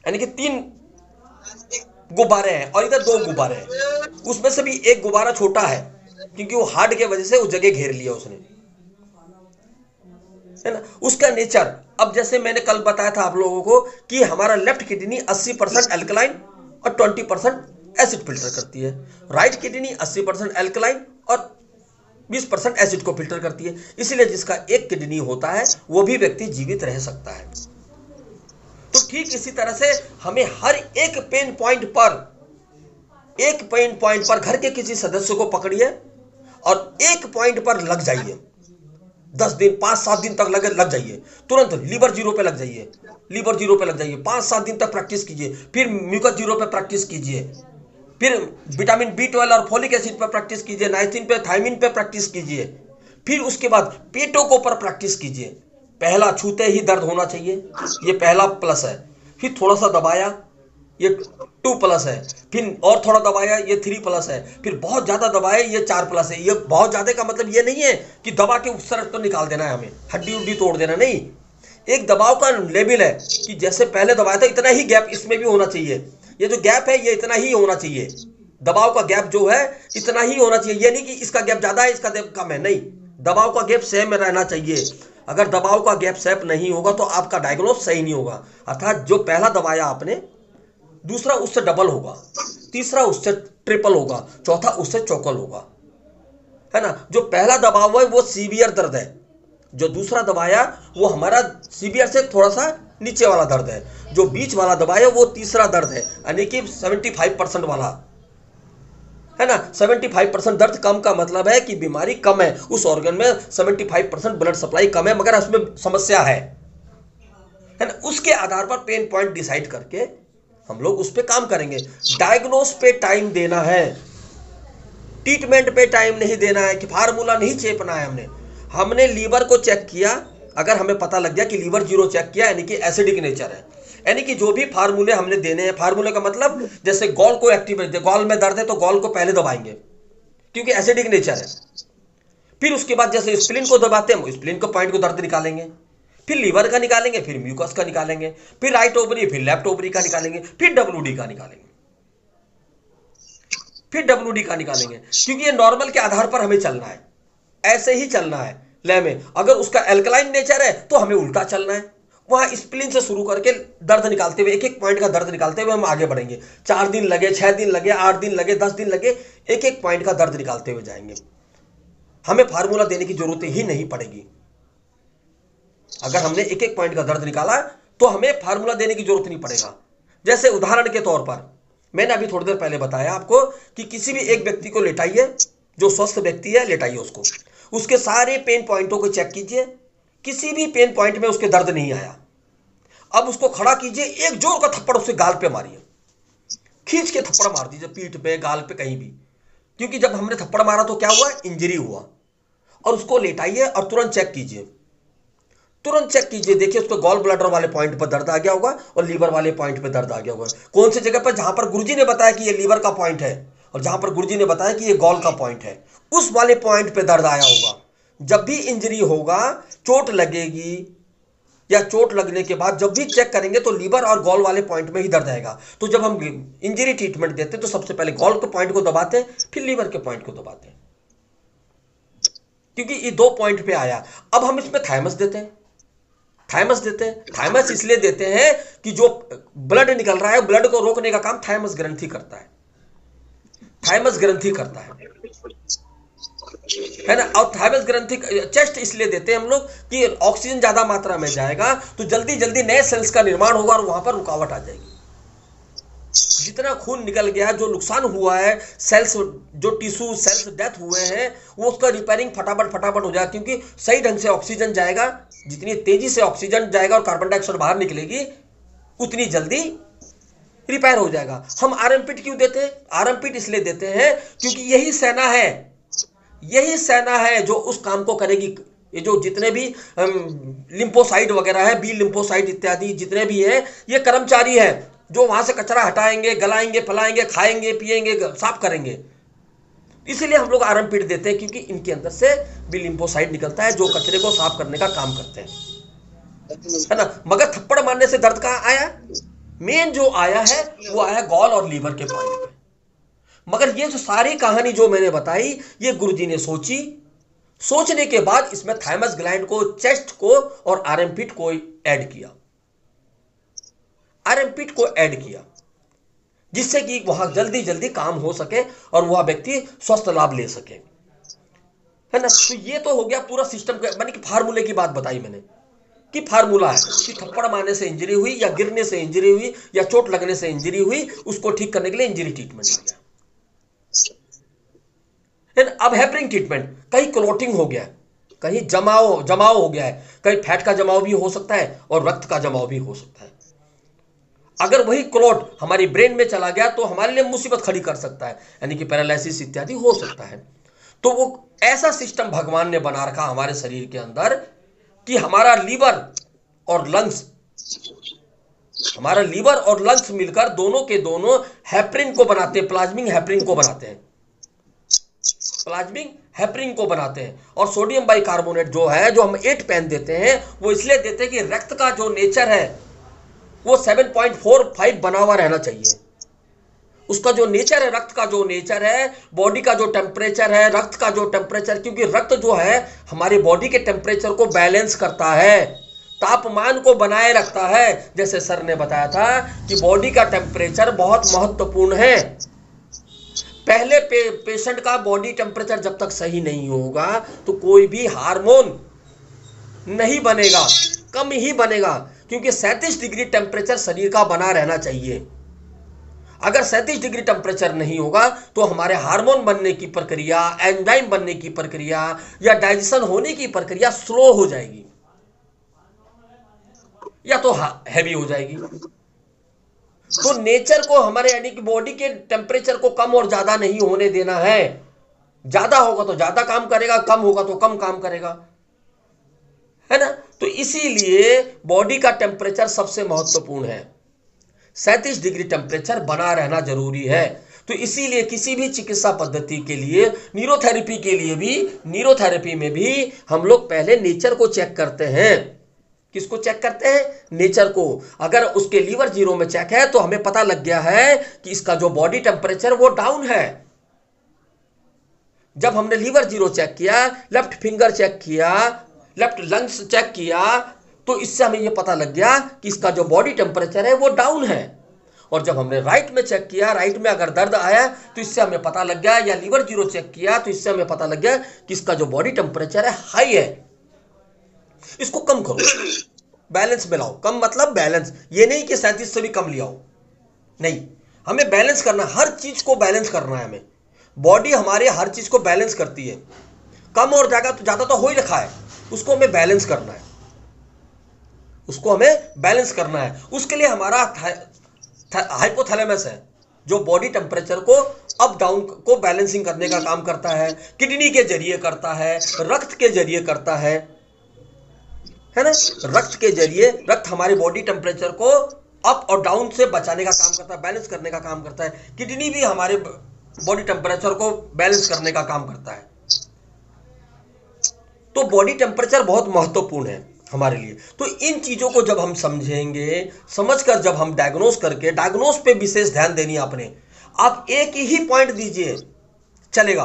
यानी कि 3 गुब्बारे हैं और इधर 2 गुब्बारे हैं। उसमें से भी एक गुब्बारा छोटा है क्योंकि वो हार्ट के वजह से उस जगह घेर लिया उसने, है ना। उसका नेचर, अब जैसे मैंने कल बताया था आप लोगों को कि हमारा लेफ्ट किडनी 80% एल्कलाइन और 20% एसिड फिल्टर करती है, राइट किडनी 80% एल्कलाइन और 20% एसिड को फिल्टर करती है। इसलिए जिसका एक किडनी होता है वो भी व्यक्ति जीवित रह सकता है। तो ठीक इसी तरह से हमें हर एक पेन पॉइंट पर घर के किसी सदस्य को पकड़िए और एक पॉइंट पर लग जाइए। 10 दिन 5-7 दिन तक लग जाइए, तुरंत लीवर जीरो पे लग जाइए, लीवर जीरो पे लग जाइए, 5-7 दिन तक प्रैक्टिस कीजिए। फिर म्यूकस जीरो पे प्रैक्टिस कीजिए, फिर विटामिन B12 और फोलिक एसिड पर प्रैक्टिस कीजिए, नाइसिन पे, थायमिन पे प्रैक्टिस कीजिए। फिर उसके बाद पेटों को पर प्रैक्टिस कीजिए। पहला छूते ही दर्द होना चाहिए, ये पहला प्लस है। फिर थोड़ा सा दबाया, ये 2 प्लस है। फिर और थोड़ा दबाया, ये 3 प्लस है। फिर बहुत ज्यादा दबाया, ये 4 प्लस है। ये बहुत ज्यादा का मतलब ये नहीं है कि दबा के उस तरफ तो निकाल देना है, हमें हड्डी उड्डी तोड़ देना नहीं। एक दबाव का लेवल है कि जैसे पहले दबाया था इतना ही गैप इसमें भी होना चाहिए। ये जो गैप है ये इतना ही होना चाहिए, दबाव का गैप जो है इतना ही होना चाहिए। ये नहीं कि इसका गैप ज्यादा है इसका गैप कम है, नहीं, दबाव का गैप सेम रहना चाहिए। अगर दबाव का गैप सेम नहीं होगा तो आपका डायग्नोस सही नहीं होगा। अर्थात जो पहला दबाया आपने दूसरा उससे डबल होगा, तीसरा उससे ट्रिपल होगा, चौथा उससे चौकल होगा, है ना। जो पहला दबाव हुआ है वो सीवियर दर्द है, जो दूसरा दबाया वो हमारा सीवियर से थोड़ा सा नीचे वाला दर्द है, जो बीच वाला दबाया वो तीसरा दर्द है, यानी कि 75% वाला, है ना। 75% दर्द कम का मतलब है कि बीमारी कम है, उस ऑर्गन में 75% ब्लड सप्लाई कम है, मगर उसमें समस्या है ना। उसके आधार पर पेन पॉइंट डिसाइड करके हम लोग उस पर काम करेंगे। डायग्नोस पे टाइम देना है, ट्रीटमेंट पे टाइम नहीं देना है कि फार्मूला नहीं चेपना है। हमने लीवर को चेक किया, अगर हमें पता लग गया कि लीवर 0 चेक किया यानी कि एसिडिक नेचर है, यानी कि जो भी फार्मूले हमने देने हैं, फार्मूले का मतलब जैसे गॉल को एक्टिवेट, गॉल में दर्द है तो गॉल को पहले दबाएंगे क्योंकि एसिडिक नेचर है। फिर उसके बाद जैसे स्प्लीन को दबाते हैं, स्प्लीन को पॉइंट को दर्द निकालेंगे, फिर लीवर का निकालेंगे, फिर म्यूकस का निकालेंगे, फिर राइट ओवरी, फिर लेफ्ट ओवरी का निकालेंगे, फिर डब्ल्यूडी का निकालेंगे, फिर डब्ल्यूडी का निकालेंगे, क्योंकि ये नॉर्मल के आधार पर हमें चलना है, ऐसे ही चलना है लय में। अगर उसका एल्कलाइन नेचर है तो हमें उल्टा चलना है, वहां स्प्लीन से शुरू करके दर्द निकालते हुए, एक एक पॉइंट का दर्द निकालते हुए हम आगे बढ़ेंगे। 4 दिन लगे, 6 दिन लगे, 8 दिन लगे, 10 दिन लगे, एक एक पॉइंट का दर्द निकालते हुए जाएंगे। हमें फार्मूला देने की जरूरत ही नहीं पड़ेगी। अगर हमने एक एक पॉइंट का दर्द निकाला तो हमें फार्मूला देने की जरूरत नहीं पड़ेगा। जैसे उदाहरण के तौर पर मैंने अभी थोड़ी देर पहले बताया आपको कि किसी भी एक व्यक्ति को लेटाइए, जो स्वस्थ व्यक्ति है लेटाइए उसको, उसके सारे पेन पॉइंटों को चेक कीजिए, किसी भी पेन पॉइंट में उसके दर्द नहीं आया। अब उसको खड़ा कीजिए, एक जोर का थप्पड़ उसके गाल पे मारिए, खींच के थप्पड़ मार दीजिए, पीठ पे, गाल पे, कहीं भी, क्योंकि जब हमने थप्पड़ मारा तो क्या हुआ, इंजरी हुआ। और उसको लेटाइए और तुरंत चेक कीजिए, तुरंत चेक कीजिए, देखिए उसको गॉल ब्लैडर वाले पॉइंट पर दर्द आ गया होगा और लीवर वाले पॉइंट पे दर्द आ गया होगा। कौन सी जगह पर, जहां पर गुरुजी ने बताया कि ये लीवर का पॉइंट है और जहां पर गुरुजी ने बताया कि ये गॉल का पॉइंट है, उस वाले पॉइंट पे दर्द आया होगा। जब भी इंजरी होगा, चोट लगेगी या चोट लगने के बाद जब भी चेक करेंगे तो लीवर और गॉल वाले पॉइंट में ही दर्द आएगा। तो जब हम इंजरी ट्रीटमेंट देते हैं तो सबसे पहले गॉल के पॉइंट को दबाते हैं, फिर लीवर के पॉइंट को दबाते हैं, क्योंकि ये 2 पॉइंट पे आया। अब हम इसमें थाइमस देते हैं, थाइमस इसलिए देते हैं कि जो ब्लड निकल रहा है, ब्लड को रोकने का काम थाइमस ग्रंथि करता है, थाइमस ग्रंथि करता है ना। और थाइमस ग्रंथि चेस्ट इसलिए देते हैं हम लोग कि ऑक्सीजन ज्यादा मात्रा में जाएगा तो जल्दी जल्दी नए सेल्स का निर्माण होगा और वहां पर रुकावट आ जाएगी। जितना खून निकल गया, जो नुकसान हुआ है, सेल्स, जो टिश्यू सेल्स डेथ हुए हैं, वो उसका रिपेयरिंग फटाफट हो जाएगा, क्योंकि सही ढंग से ऑक्सीजन जाएगा। जितनी तेजी से ऑक्सीजन जाएगा और कार्बन डाइऑक्साइड बाहर निकलेगी, उतनी जल्दी रिपेयर हो जाएगा। हम आरएमपिट क्यों देते हैं? आरएमपिट इसलिए देते हैं क्योंकि यही सेना है जो उस काम को करेगी। ये जो जितने भी लिम्फोसाइट वगैरह है, बी लिम्फोसाइट इत्यादि जितने भी है, ये कर्मचारी है जो वहां से कचरा हटाएंगे, गलाएंगे, फलाएंगे, खाएंगे, पिएंगे, साफ करेंगे। इसीलिए हम लोग आरएमपिट देते हैं, क्योंकि इनके अंदर से बी लिम्फोसाइट निकलता है जो कचरे को साफ करने का काम करते हैं, है ना। मगर थप्पड़ मारने से दर्द कहां आया? मेन जो आया है वो आया गॉल और लीवर के पॉइंट पे। मगर ये जो सारी कहानी जो मैंने बताई, ये गुरुजी ने सोचने के बाद इसमें थाइमस ग्लैंड को, चेस्ट को और आरएमपिट को ऐड किया, जिससे कि वहां जल्दी जल्दी काम हो सके और वह व्यक्ति स्वस्थ लाभ ले सके, है ना। तो ये तो हो गया पूरा सिस्टम का, मैंने कि फार्मूले की बात बताई मैंने कि फार्मूला है कि थप्पड़ मारने से इंजरी हुई या गिरने से इंजरी हुई या चोट लगने से इंजरी हुई, उसको ठीक करने के लिए इंजरी ट्रीटमेंट आ गया। अब हैपरिंग ट्रीटमेंट, कहीं क्लोटिंग हो गया, कहीं जमाव हो गया है, कहीं फैट का जमाव भी हो सकता है और रक्त का जमाव भी हो सकता है। अगर वही क्लॉट हमारी ब्रेन में चला गया तो हमारे लिए मुसीबत खड़ी कर सकता है, यानी कि पैरालिसिस इत्यादि हो सकता है। तो वो ऐसा सिस्टम भगवान ने बना रखा हमारे शरीर के अंदर कि हमारा लीवर और लंग्स मिलकर दोनों के दोनों हैपरिन को बनाते हैं, प्लाज्मिक हैपरिन को बनाते हैं। और सोडियम बाइकार्बोनेट जो है, जो हम 8 पेन देते हैं, वो इसलिए देते हैं कि रक्त का जो नेचर है वो 7.45 बना हुआ रहना चाहिए। उसका जो नेचर है, रक्त का जो नेचर है, बॉडी का जो टेम्परेचर है, रक्त का जो टेम्परेचर, क्योंकि रक्त जो है हमारी बॉडी के टेम्परेचर को बैलेंस करता है। तापमान को बनाए रखता है। जैसे सर ने बताया था कि बॉडी का टेम्परेचर बहुत महत्वपूर्ण है। पहले पेशेंट का बॉडी टेम्परेचर जब तक सही नहीं होगा तो कोई भी हार्मोन नहीं बनेगा, कम ही बनेगा, क्योंकि 37 डिग्री टेम्परेचर शरीर का बना रहना चाहिए। अगर 37 डिग्री टेम्परेचर नहीं होगा तो हमारे हार्मोन बनने की प्रक्रिया, एंजाइम बनने की प्रक्रिया या डाइजेशन होने की प्रक्रिया स्लो हो जाएगी या तो हैवी हो जाएगी। तो नेचर को हमारे यानी कि बॉडी के टेम्परेचर को कम और ज्यादा नहीं होने देना है। ज्यादा होगा तो ज्यादा काम करेगा, कम होगा तो कम काम करेगा, है ना। तो इसीलिए बॉडी का टेम्परेचर सबसे महत्वपूर्ण है। 37 डिग्री टेम्परेचर बना रहना जरूरी है। तो इसीलिए किसी भी चिकित्सा पद्धति के लिए, न्यूरोथेरेपी के लिए भी, न्यूरोथेरेपी में भी हम लोग पहले नेचर को चेक करते हैं। किसको चेक करते हैं? नेचर को। अगर उसके लीवर जीरो में चेक है तो हमें पता लग गया है कि इसका जो बॉडी टेम्परेचर वो डाउन है। जब हमने लीवर जीरो चेक किया, लेफ्ट फिंगर चेक किया, लेफ्ट लंग्स चेक किया, तो इससे हमें यह पता लग गया कि इसका जो बॉडी टेम्परेचर है वो डाउन है। और जब हमने राइट में चेक किया, राइट में अगर दर्द आया तो इससे हमें पता लग गया, या लीवर जीरो चेक किया तो इससे हमें पता लग गया कि इसका जो बॉडी टेम्परेचर है हाई है। इसको कम करो, बैलेंस में लाओ। कम मतलब बैलेंस, ये नहीं कि 37 से भी कम ले आओ, नहीं, हमें बैलेंस करना, हर चीज को बैलेंस करना है हमें। बॉडी हमारे हर चीज को बैलेंस करती है। कम और ज्यादा तो हो ही रखा है, उसको हमें बैलेंस करना है, उसको हमें बैलेंस करना है। उसके लिए हमारा हाइपोथैलेमस है जो बॉडी टेम्परेचर को अप डाउन को बैलेंसिंग करने का काम करता है। किडनी के जरिए करता है, रक्त के जरिए करता है ना। रक्त के जरिए, रक्त हमारे बॉडी टेम्परेचर को अप और डाउन से बचाने का काम करता है, बैलेंस करने का काम करता है। किडनी भी हमारे बॉडी टेम्परेचर को बैलेंस करने का काम करता है। तो बॉडी टेम्परेचर बहुत महत्वपूर्ण है हमारे लिए। तो इन चीजों को जब हम समझेंगे, समझकर जब हम डायग्नोस करके, डायग्नोस पे विशेष ध्यान देनी आपने। आप एक ही पॉइंट दीजिए चलेगा।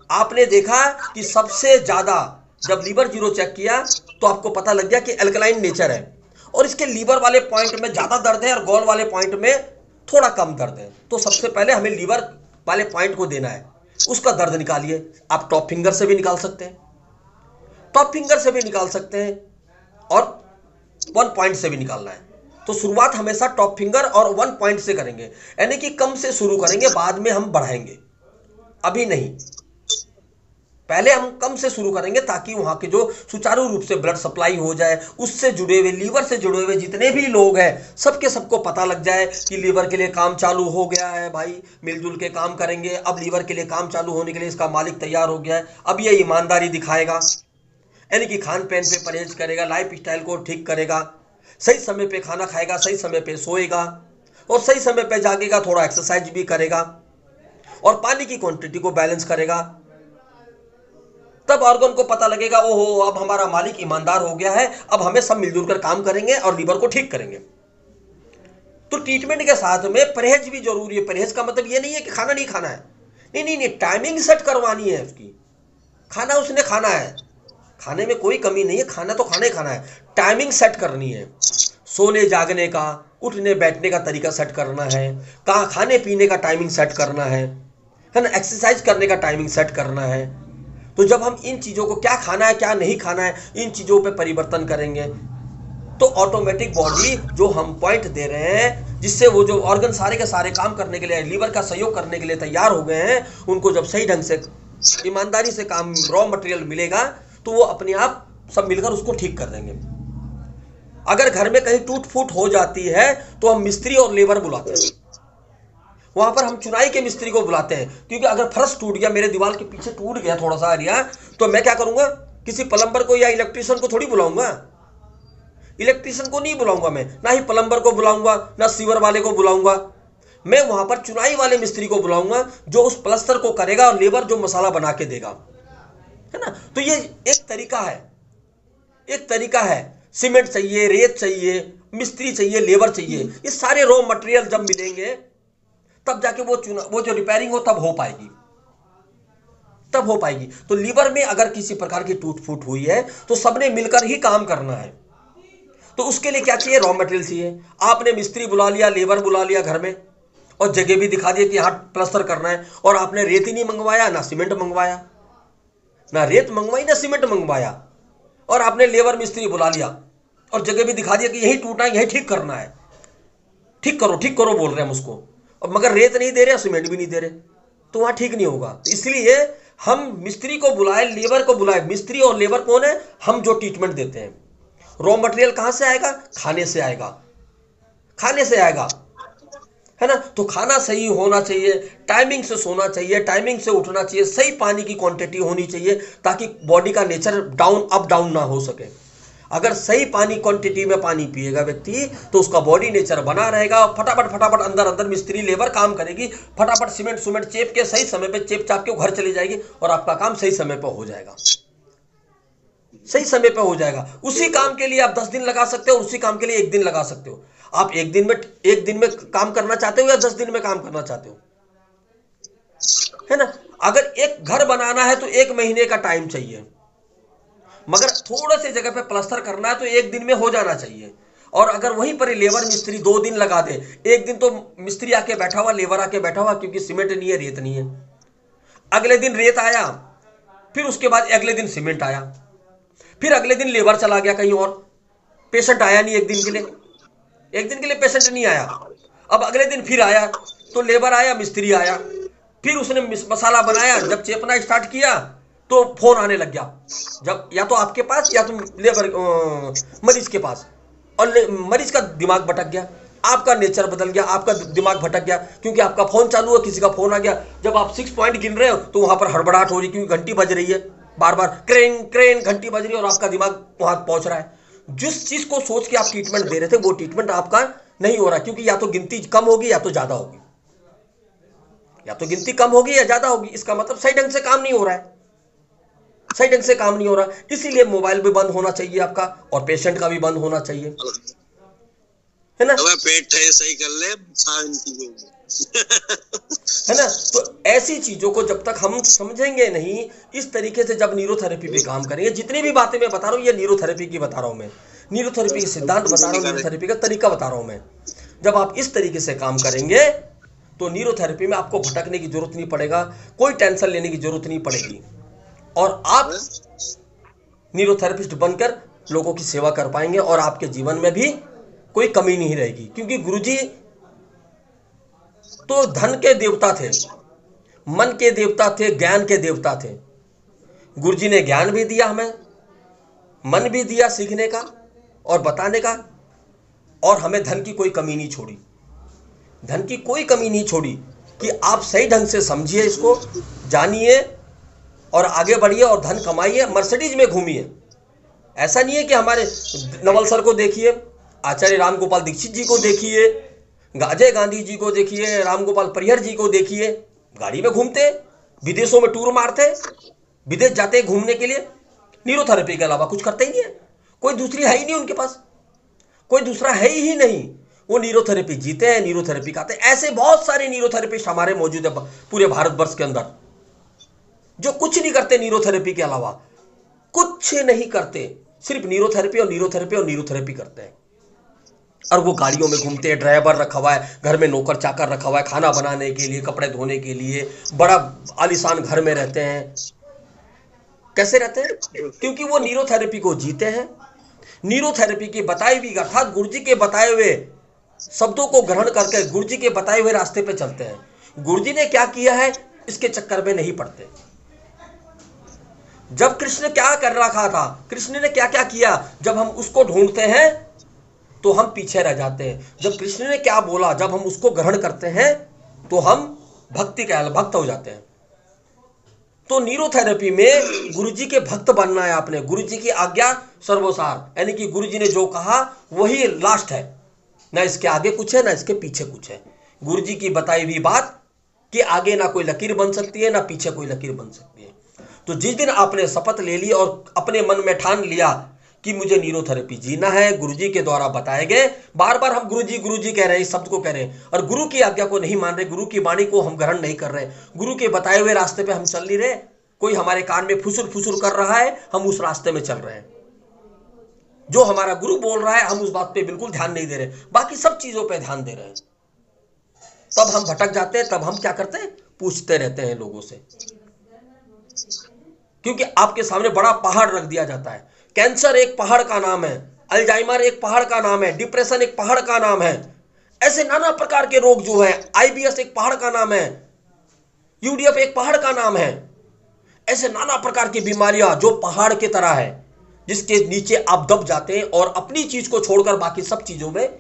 आपने देखा कि सबसे ज्यादा जब लीवर जीरो चेक किया तो आपको पता लग गया कि अल्कलाइन नेचर है, और इसके लीवर वाले पॉइंट में ज्यादा दर्द है और गॉल वाले पॉइंट में थोड़ा कम दर्द है। तो सबसे पहले हमें लीवर वाले पॉइंट को देना है, उसका दर्द निकालिए। आप टॉप फिंगर से भी निकाल सकते हैं, टॉप फिंगर से भी निकाल सकते हैं, और 1 पॉइंट से भी निकालना है। तो शुरुआत हमेशा टॉप फिंगर और 1 पॉइंट से करेंगे, यानी कि कम से शुरू करेंगे, बाद में हम बढ़ाएंगे, अभी नहीं। पहले हम कम से शुरू करेंगे ताकि वहां के जो सुचारू रूप से ब्लड सप्लाई हो जाए, उससे जुड़े हुए, लीवर से जुड़े हुए जितने भी लोग हैं सबके सबको पता लग जाए कि लीवर के लिए काम चालू हो गया है भाई, मिलजुल के काम करेंगे। अब लीवर के लिए काम चालू होने के लिए इसका मालिक तैयार हो गया है, अब ये ईमानदारी दिखाएगा, यानी कि खान पान पे परहेज करेगा, लाइफ स्टाइल को ठीक करेगा, सही समय पे खाना खाएगा, सही समय पे सोएगा और सही समय पे जागेगा, थोड़ा एक्सरसाइज भी करेगा और पानी की क्वांटिटी को बैलेंस करेगा। तब ऑर्गन को पता लगेगा, ओहो अब हमारा मालिक ईमानदार हो गया है, अब हमें सब मिलजुल कर काम करेंगे और लीवर को ठीक करेंगे। तो ट्रीटमेंट के साथ में परहेज भी जरूरी है। परहेज का मतलब ये नहीं है कि खाना नहीं खाना है, नहीं, टाइमिंग सेट करवानी है उसकी। खाना उसने खाना है, खाने में कोई कमी नहीं है, खाना तो खाना ही खाना है, टाइमिंग सेट करनी है। सोने जागने का, उठने बैठने का तरीका सेट करना है, कहाँ खाने पीने का टाइमिंग सेट करना है ना, एक्सरसाइज करने का टाइमिंग सेट करना है। तो जब हम इन चीज़ों को, क्या खाना है क्या नहीं खाना है, इन चीज़ों पे परिवर्तन करेंगे तो ऑटोमेटिक बॉडी जो हम पॉइंट दे रहे हैं, जिससे वो जो ऑर्गन सारे के सारे काम करने के लिए, लीवर का सहयोग करने के लिए तैयार हो गए हैं, उनको जब सही ढंग से ईमानदारी से काम, रॉ मटेरियल मिलेगा तो वो अपने आप सब मिलकर उसको ठीक कर देंगे। अगर घर में कहीं टूट फूट हो जाती है तो हम मिस्त्री और लेबर बुलाते हैं, वहां पर हम चुनाई के मिस्त्री को बुलाते हैं। क्योंकि अगर फर्श टूट गया, मेरे दीवार के पीछे टूट गया थोड़ा सा एरिया, तो मैं क्या करूंगा, किसी प्लम्बर को या इलेक्ट्रीशियन को थोड़ी बुलाऊंगा, इलेक्ट्रीशियन को नहीं बुलाऊंगा मैं, ना ही प्लम्बर को बुलाऊंगा, ना सीवर वाले को बुलाऊंगा। मैं वहां पर चुनाई वाले मिस्त्री को बुलाऊंगा जो उस प्लस्तर को करेगा और लेबर जो मसाला बना के देगा, है ना। तो ये एक तरीका है, एक तरीका है। सीमेंट चाहिए, रेत चाहिए, मिस्त्री चाहिए, लेबर चाहिए, ये सारे रॉ मटेरियल जब मिलेंगे तब जाके वो जो रिपेयरिंग हो तब हो पाएगी, तब हो पाएगी। तो लीवर में अगर किसी प्रकार की टूट फूट हुई है तो सबने मिलकर ही काम करना है। तो उसके लिए क्या चाहिए? रॉ मटेरियल चाहिए। आपने मिस्त्री बुला लिया, लेबर बुला लिया घर में, और जगह भी दिखा दिया कि यहाँ प्लास्टर करना है, और आपने रेत ही नहीं मंगवाया, ना सीमेंट मंगवाया, ना रेत मंगवाई ना सीमेंट मंगवाया, और आपने लेबर मिस्त्री बुला लिया और जगह भी दिखा दिया कि यही टूटना है, यही ठीक करना है, ठीक करो बोल रहे हैं हम उसको, और मगर रेत नहीं दे रहे, सीमेंट भी नहीं दे रहे, तो वहां ठीक नहीं होगा। तो इसलिए हम मिस्त्री को बुलाए, लेबर को बुलाए। मिस्त्री और लेबर कौन है? हम जो ट्रीटमेंट देते हैं। रॉ मटेरियल कहां से आएगा? खाने से आएगा, खाने से आएगा, है ना। तो खाना सही होना चाहिए, टाइमिंग से सोना चाहिए, टाइमिंग से उठना चाहिए, सही पानी की क्वांटिटी होनी चाहिए ताकि बॉडी का नेचर अप डाउन ना हो सके। अगर सही पानी क्वांटिटी में पानी पिएगा व्यक्ति तो उसका बॉडी नेचर बना रहेगा, फटाफट अंदर अंदर मिस्त्री लेबर काम करेगी, फटाफट सीमेंट चेप के सही समय पे चेप चाप के घर चली जाएगी और आपका काम सही समय पर हो जाएगा, सही समय पे हो जाएगा। उसी काम के लिए आप 10 दिन लगा सकते हो, उसी काम के लिए 1 दिन लगा सकते हो। आप एक दिन में काम करना चाहते हो या 10 दिन में काम करना चाहते हो, है ना। अगर एक घर बनाना है तो 1 महीने का टाइम चाहिए, मगर थोड़े से जगह पे प्लास्टर करना है तो 1 दिन में हो जाना चाहिए। और अगर वहीं पर लेबर मिस्त्री 2 दिन लगा दे, 1 दिन तो मिस्त्री आके बैठा हुआ, लेबर आके बैठा हुआ, क्योंकि सीमेंट नहीं है, रेत नहीं है। अगले दिन रेत आया, फिर उसके बाद अगले दिन सीमेंट आया, फिर अगले दिन लेबर चला गया कहीं और, पेशेंट आया नहीं 1 दिन के लिए, 1 दिन के लिए पेशेंट नहीं आया। अब अगले दिन फिर आया तो लेबर आया, मिस्त्री आया, फिर उसने मसाला बनाया। जब चेपना स्टार्ट किया तो फोन आने लग गया, जब या तो आपके पास या तो लेबर मरीज के पास, और मरीज का दिमाग भटक गया, आपका नेचर बदल गया, आपका दिमाग भटक गया, क्योंकि आपका फोन चालू है, किसी का फोन आ गया। जब आप 6 पॉइंट गिन रहे हो तो वहां पर हड़बड़ाहट हो रही, क्योंकि घंटी बज रही है, बार बार क्रेन क्रेन घंटी बज रही है और आपका दिमाग वहां पहुंच रहा है। जिस चीज को सोच के आप ट्रीटमेंट दे रहे थे वो ट्रीटमेंट आपका नहीं हो रहा, क्योंकि या तो गिनती कम होगी या तो ज्यादा होगी, या तो गिनती कम होगी या ज्यादा होगी। इसका मतलब सही ढंग से काम नहीं हो रहा है, सही ढंग से काम नहीं हो रहा। इसीलिए मोबाइल भी बंद होना चाहिए आपका, और पेशेंट का भी बंद होना चाहिए, है ना। पेट सही कर ले है ना। तो ऐसी चीजों को जब तक हम समझेंगे नहीं, इस तरीके से जब न्यूरोथेरेपी पे काम करेंगे, जितनी भी बातें मैं बता रहा हूँ ये न्यूरोथेरेपी की बता रहा हूँ मैं, न्यूरोथेरेपी के सिद्धांत बता रहा हूँ, न्यूरोथेरेपी का तरीका बता रहा हूँ मैं। जब आप इस तरीके से काम करेंगे तो न्यूरोथेरेपी में आपको भटकने की जरूरत नहीं पड़ेगा, कोई टेंशन लेने की जरूरत नहीं पड़ेगी, और आप न्यूरोथेरेपिस्ट बनकर लोगों की सेवा कर पाएंगे, और आपके जीवन में भी कोई कमी नहीं रहेगी। क्योंकि गुरुजी तो धन के देवता थे, मन के देवता थे, ज्ञान के देवता थे। गुरुजी ने ज्ञान भी दिया हमें, मन भी दिया सीखने का और बताने का, और हमें धन की कोई कमी नहीं छोड़ी, धन की कोई कमी नहीं छोड़ी कि आप सही ढंग से समझिए, इसको जानिए और आगे बढ़िए और धन कमाइए, मर्सिडीज में घूमिए। ऐसा नहीं है कि हमारे नवल सर को देखिए, आचार्य रामगोपाल दीक्षित जी को देखिए, अजय गांधी जी को देखिए, रामगोपाल परिहर जी को देखिए, गाड़ी में घूमते, विदेशों में टूर मारते, विदेश जाते घूमने के लिए, न्यूरोथेरेपी के अलावा कुछ करते ही नहीं है, कोई दूसरी है ही नहीं उनके पास, कोई दूसरा है ही नहीं। वो न्यूरोथेरेपी जीते हैं, न्यूरोथेरेपी खाते हैं। ऐसे बहुत सारे न्यूरोथेरेपिस्ट हमारे मौजूद है पूरे भारतवर्ष के अंदर, जो कुछ नहीं करते न्यूरोथेरेपी के अलावा, कुछ नहीं करते, सिर्फ न्यूरोथेरेपी और न्यूरोथेरेपी और न्यूरोथेरेपी करते हैं। और वो गाड़ियों में घूमते हैं, ड्राइवर रखा हुआ है, घर में नौकर चाकर रखा हुआ है, खाना बनाने के लिए, कपड़े धोने के लिए, बड़ा आलीशान घर में रहते हैं। कैसे रहते हैं? क्योंकि वो न्यूरोथेरेपी को जीते हैं, न्यूरोथेरेपी की बताई हुई अर्थात गुरुजी के बताए हुए शब्दों को ग्रहण करके गुरुजी के बताए हुए रास्ते पे चलते हैं। गुरुजी ने क्या किया है इसके चक्कर में नहीं पड़ते। जब कृष्ण क्या कर रखा था, कृष्ण ने क्या क्या किया, जब हम उसको ढूंढते हैं तो हम पीछे रह जाते हैं। जब कृष्ण ने क्या बोला, जब हम उसको ग्रहण करते हैं तो हम भक्त हो जाते हैं। तो न्यूरोथेरेपी में गुरुजी के भक्त बनना है आपने, गुरुजी की आज्ञा सर्वसार, यानी कि गुरुजी ने जो कहा वही लास्ट है, ना इसके आगे कुछ है ना इसके पीछे कुछ है। गुरुजी की बताई हुई बात कि आगे ना कोई लकीर बन सकती है ना पीछे कोई लकीर बन सकती है। तो जिस दिन आपने शपथ ले ली और अपने मन में ठान लिया कि मुझे न्यूरोथेरेपी जीना है, गुरुजी के द्वारा बताए गए, बार बार हम गुरुजी कह रहे हैं, इस शब्द को कह रहे हैं, और गुरु की आज्ञा को नहीं मान रहे, गुरु की वाणी को हम ग्रहण नहीं कर रहे, गुरु के बताए हुए रास्ते पे हम चल नहीं रहे, कोई हमारे कान में फुसुर फुसुर कर रहा है, हम उस रास्ते में चल रहे हैं। जो हमारा गुरु बोल रहा है हम उस बात पे बिल्कुल ध्यान नहीं दे रहे, बाकी सब चीजों पे ध्यान दे रहे हैं। तब हम भटक जाते हैं। तब हम क्या करते हैं, पूछते रहते हैं लोगों से, क्योंकि आपके सामने बड़ा पहाड़ रख दिया जाता है। कैंसर एक पहाड़ का नाम है, अल्जाइमर एक पहाड़ का नाम है, डिप्रेशन एक पहाड़ का नाम है, ऐसे नाना प्रकार के रोग जो है, आईबीएस एक पहाड़ का नाम है, यूडीएफ एक पहाड़ का नाम है। ऐसे नाना प्रकार की बीमारियां जो पहाड़ की तरह है, जिसके नीचे आप दब जाते हैं और अपनी चीज को छोड़कर बाकी सब चीजों में,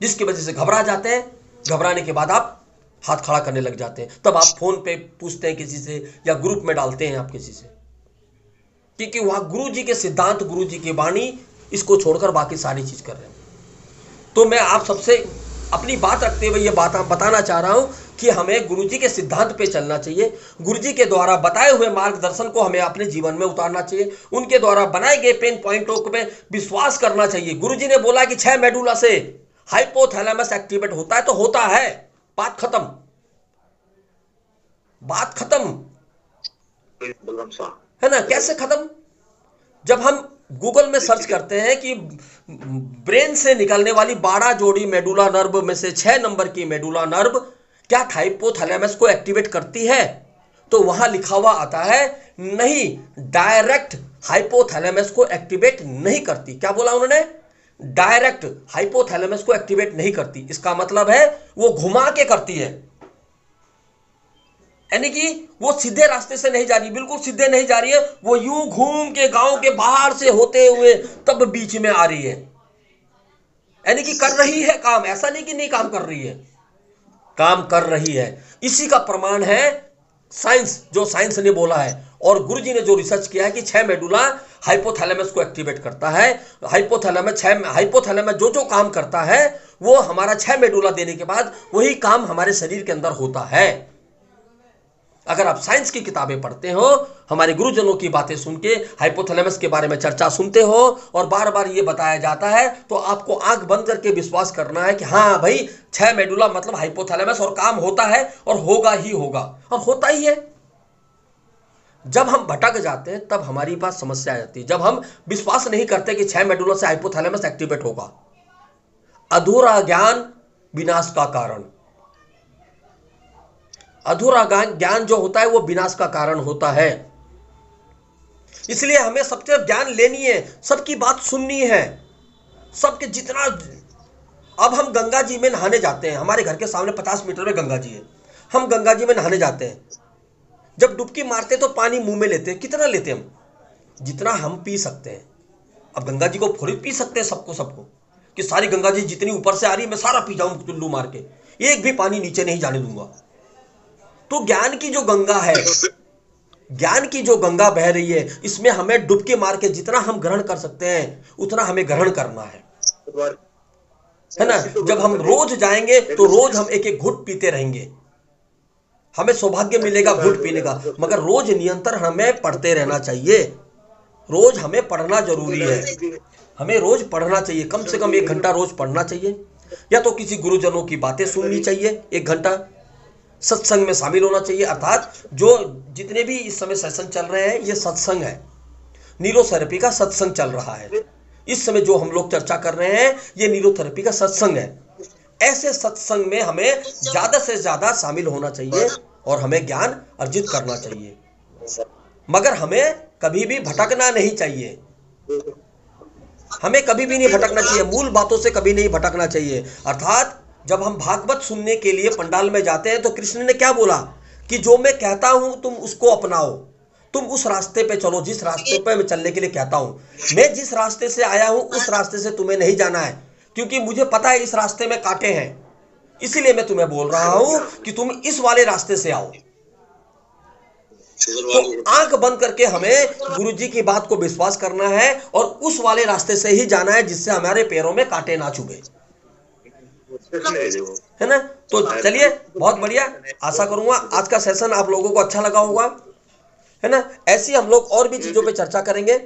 जिसकी वजह से घबरा जाते हैं। घबराने के बाद आप हाथ खड़ा करने लग जाते हैं। तब आप फोन पे पूछते हैं किसी से या ग्रुप में डालते हैं आप किसी से, क्योंकि वहां गुरु जी के सिद्धांत, गुरु जी की वाणी, इसको छोड़कर बाकी सारी चीज कर रहे हैं। तो मैं आप सबसे अपनी बात रखते हुए ये बात बताना चाह रहा हूं कि हमें गुरु जी के सिद्धांत पे चलना चाहिए। गुरु जी के द्वारा बताए हुए मार्गदर्शन को हमें अपने जीवन में उतारना चाहिए। उनके द्वारा बनाए गए पेन पॉइंटों पे विश्वास करना चाहिए। गुरु जी ने बोला कि 6 मेडुला से हाइपोथैलेमस एक्टिवेट होता है तो होता है, बात खत्म, बात खत्म है ना। कैसे खत्म? जब हम गूगल में सर्च करते हैं कि ब्रेन से निकलने वाली 12 जोड़ी मेडुला नर्व में से 6 नंबर की मेडुला नर्व क्या हाइपोथैलेमस को एक्टिवेट करती है, तो वहां लिखा हुआ आता है नहीं, डायरेक्ट हाइपोथैलेमस को एक्टिवेट नहीं करती। क्या बोला उन्होंने? डायरेक्ट हाइपोथैलेमस को एक्टिवेट नहीं करती। इसका मतलब है वो घुमा के करती है, यानी कि वो सीधे रास्ते से नहीं जा रही, बिल्कुल सीधे नहीं जा रही है, वो यूं घूम के गांव के बाहर से होते हुए तब बीच में आ रही है, यानी कि कर रही है काम। ऐसा नहीं कि नहीं काम कर रही है, काम कर रही है। इसी का प्रमाण है साइंस, जो साइंस ने बोला है और गुरुजी ने जो रिसर्च किया है कि 6 मेडुला हाइपोथैलेमस को एक्टिवेट करता है। हाइपोथैलेमस जो काम करता है वो हमारा 6 मेडुला देने के बाद वही काम हमारे शरीर के अंदर होता है। अगर आप साइंस की किताबें पढ़ते हो, हमारे गुरुजनों की बातें सुन के हाइपोथैलेमस के बारे में चर्चा सुनते हो और बार बार ये बताया जाता है, तो आपको आंख बंद करके विश्वास करना है कि हाँ भाई 6 मेडुला मतलब हाइपोथैलेमस, और काम होता है और होगा ही होगा, और होता ही है। जब हम भटक जाते हैं तब हमारी पास समस्या आ जाती है, जब हम विश्वास नहीं करते कि 6 मेडुला से हाइपोथैलेमस एक्टिवेट होगा। अधूरा ज्ञान विनाश का कारण। अधूरा ज्ञान जो होता है वो विनाश का कारण होता है। इसलिए हमें सबसे ज्ञान लेनी है, सबकी बात सुननी है, सबके जितना। अब हम गंगा जी में नहाने जाते हैं, हमारे घर के सामने 50 मीटर में गंगा जी है, हम गंगा जी में नहाने जाते हैं। जब डुबकी मारते तो पानी मुंह में लेते हैं, कितना लेते हैं हम? जितना हम पी सकते हैं। अब गंगा जी को थोड़ी पी सकते हैं सबको कि सारी गंगा जी जितनी ऊपर से आ रही है मैं सारा पी जाऊं चुल्लू मार के, एक भी पानी नीचे नहीं जाने दूंगा। तो ज्ञान की जो गंगा है, ज्ञान की जो गंगा बह रही है, इसमें हमें डुबकी मार के जितना हम ग्रहण कर सकते हैं उतना हमें ग्रहण करना है ना। जब हम रोज जाएंगे तो रोज हम एक एक घुट पीते रहेंगे, हमें सौभाग्य मिलेगा घुट पीने का। मगर रोज निरंतर हमें पढ़ते रहना चाहिए, रोज हमें पढ़ना जरूरी है, हमें रोज पढ़ना चाहिए, कम से कम 1 घंटा रोज पढ़ना चाहिए, या तो किसी गुरुजनों की बातें सुननी चाहिए 1 घंटा, सत्संग में शामिल होना चाहिए। अर्थात जो जितने भी इस समय सेशन चल रहे हैं ये सत्संग है, न्यूरोथेरेपी का सत्संग चल रहा है। इस समय जो हम लोग चर्चा कर रहे हैं ये न्यूरोथेरेपी का सत्संग है। ऐसे सत्संग में हमें ज्यादा से ज्यादा शामिल होना चाहिए और हमें ज्ञान अर्जित करना चाहिए, मगर हमें कभी भी भटकना नहीं चाहिए, हमें कभी भी नहीं भटकना चाहिए, मूल बातों से कभी नहीं भटकना चाहिए। अर्थात जब हम भागवत सुनने के लिए पंडाल में जाते हैं तो कृष्ण ने क्या बोला कि जो मैं कहता हूं तुम उसको अपनाओ, तुम उस रास्ते पे चलो जिस रास्ते पे मैं चलने के लिए कहता हूं। मैं जिस रास्ते से आया हूं उस रास्ते से तुम्हें नहीं जाना है, क्योंकि मुझे पता है इस रास्ते में कांटे हैं, इसीलिए मैं तुम्हें बोल रहा हूं कि तुम इस वाले रास्ते से आओ। तो आंख बंद करके हमें गुरुजी की बात को विश्वास करना है और उस वाले रास्ते से ही जाना है जिससे हमारे पैरों में कांटे ना चुभे, है ना। तो चलिए, बहुत बढ़िया, आशा करूंगा आज का सेशन आप लोगों को अच्छा लगा होगा, है ना। ऐसी हम लोग और भी चीजों पे चर्चा करेंगे।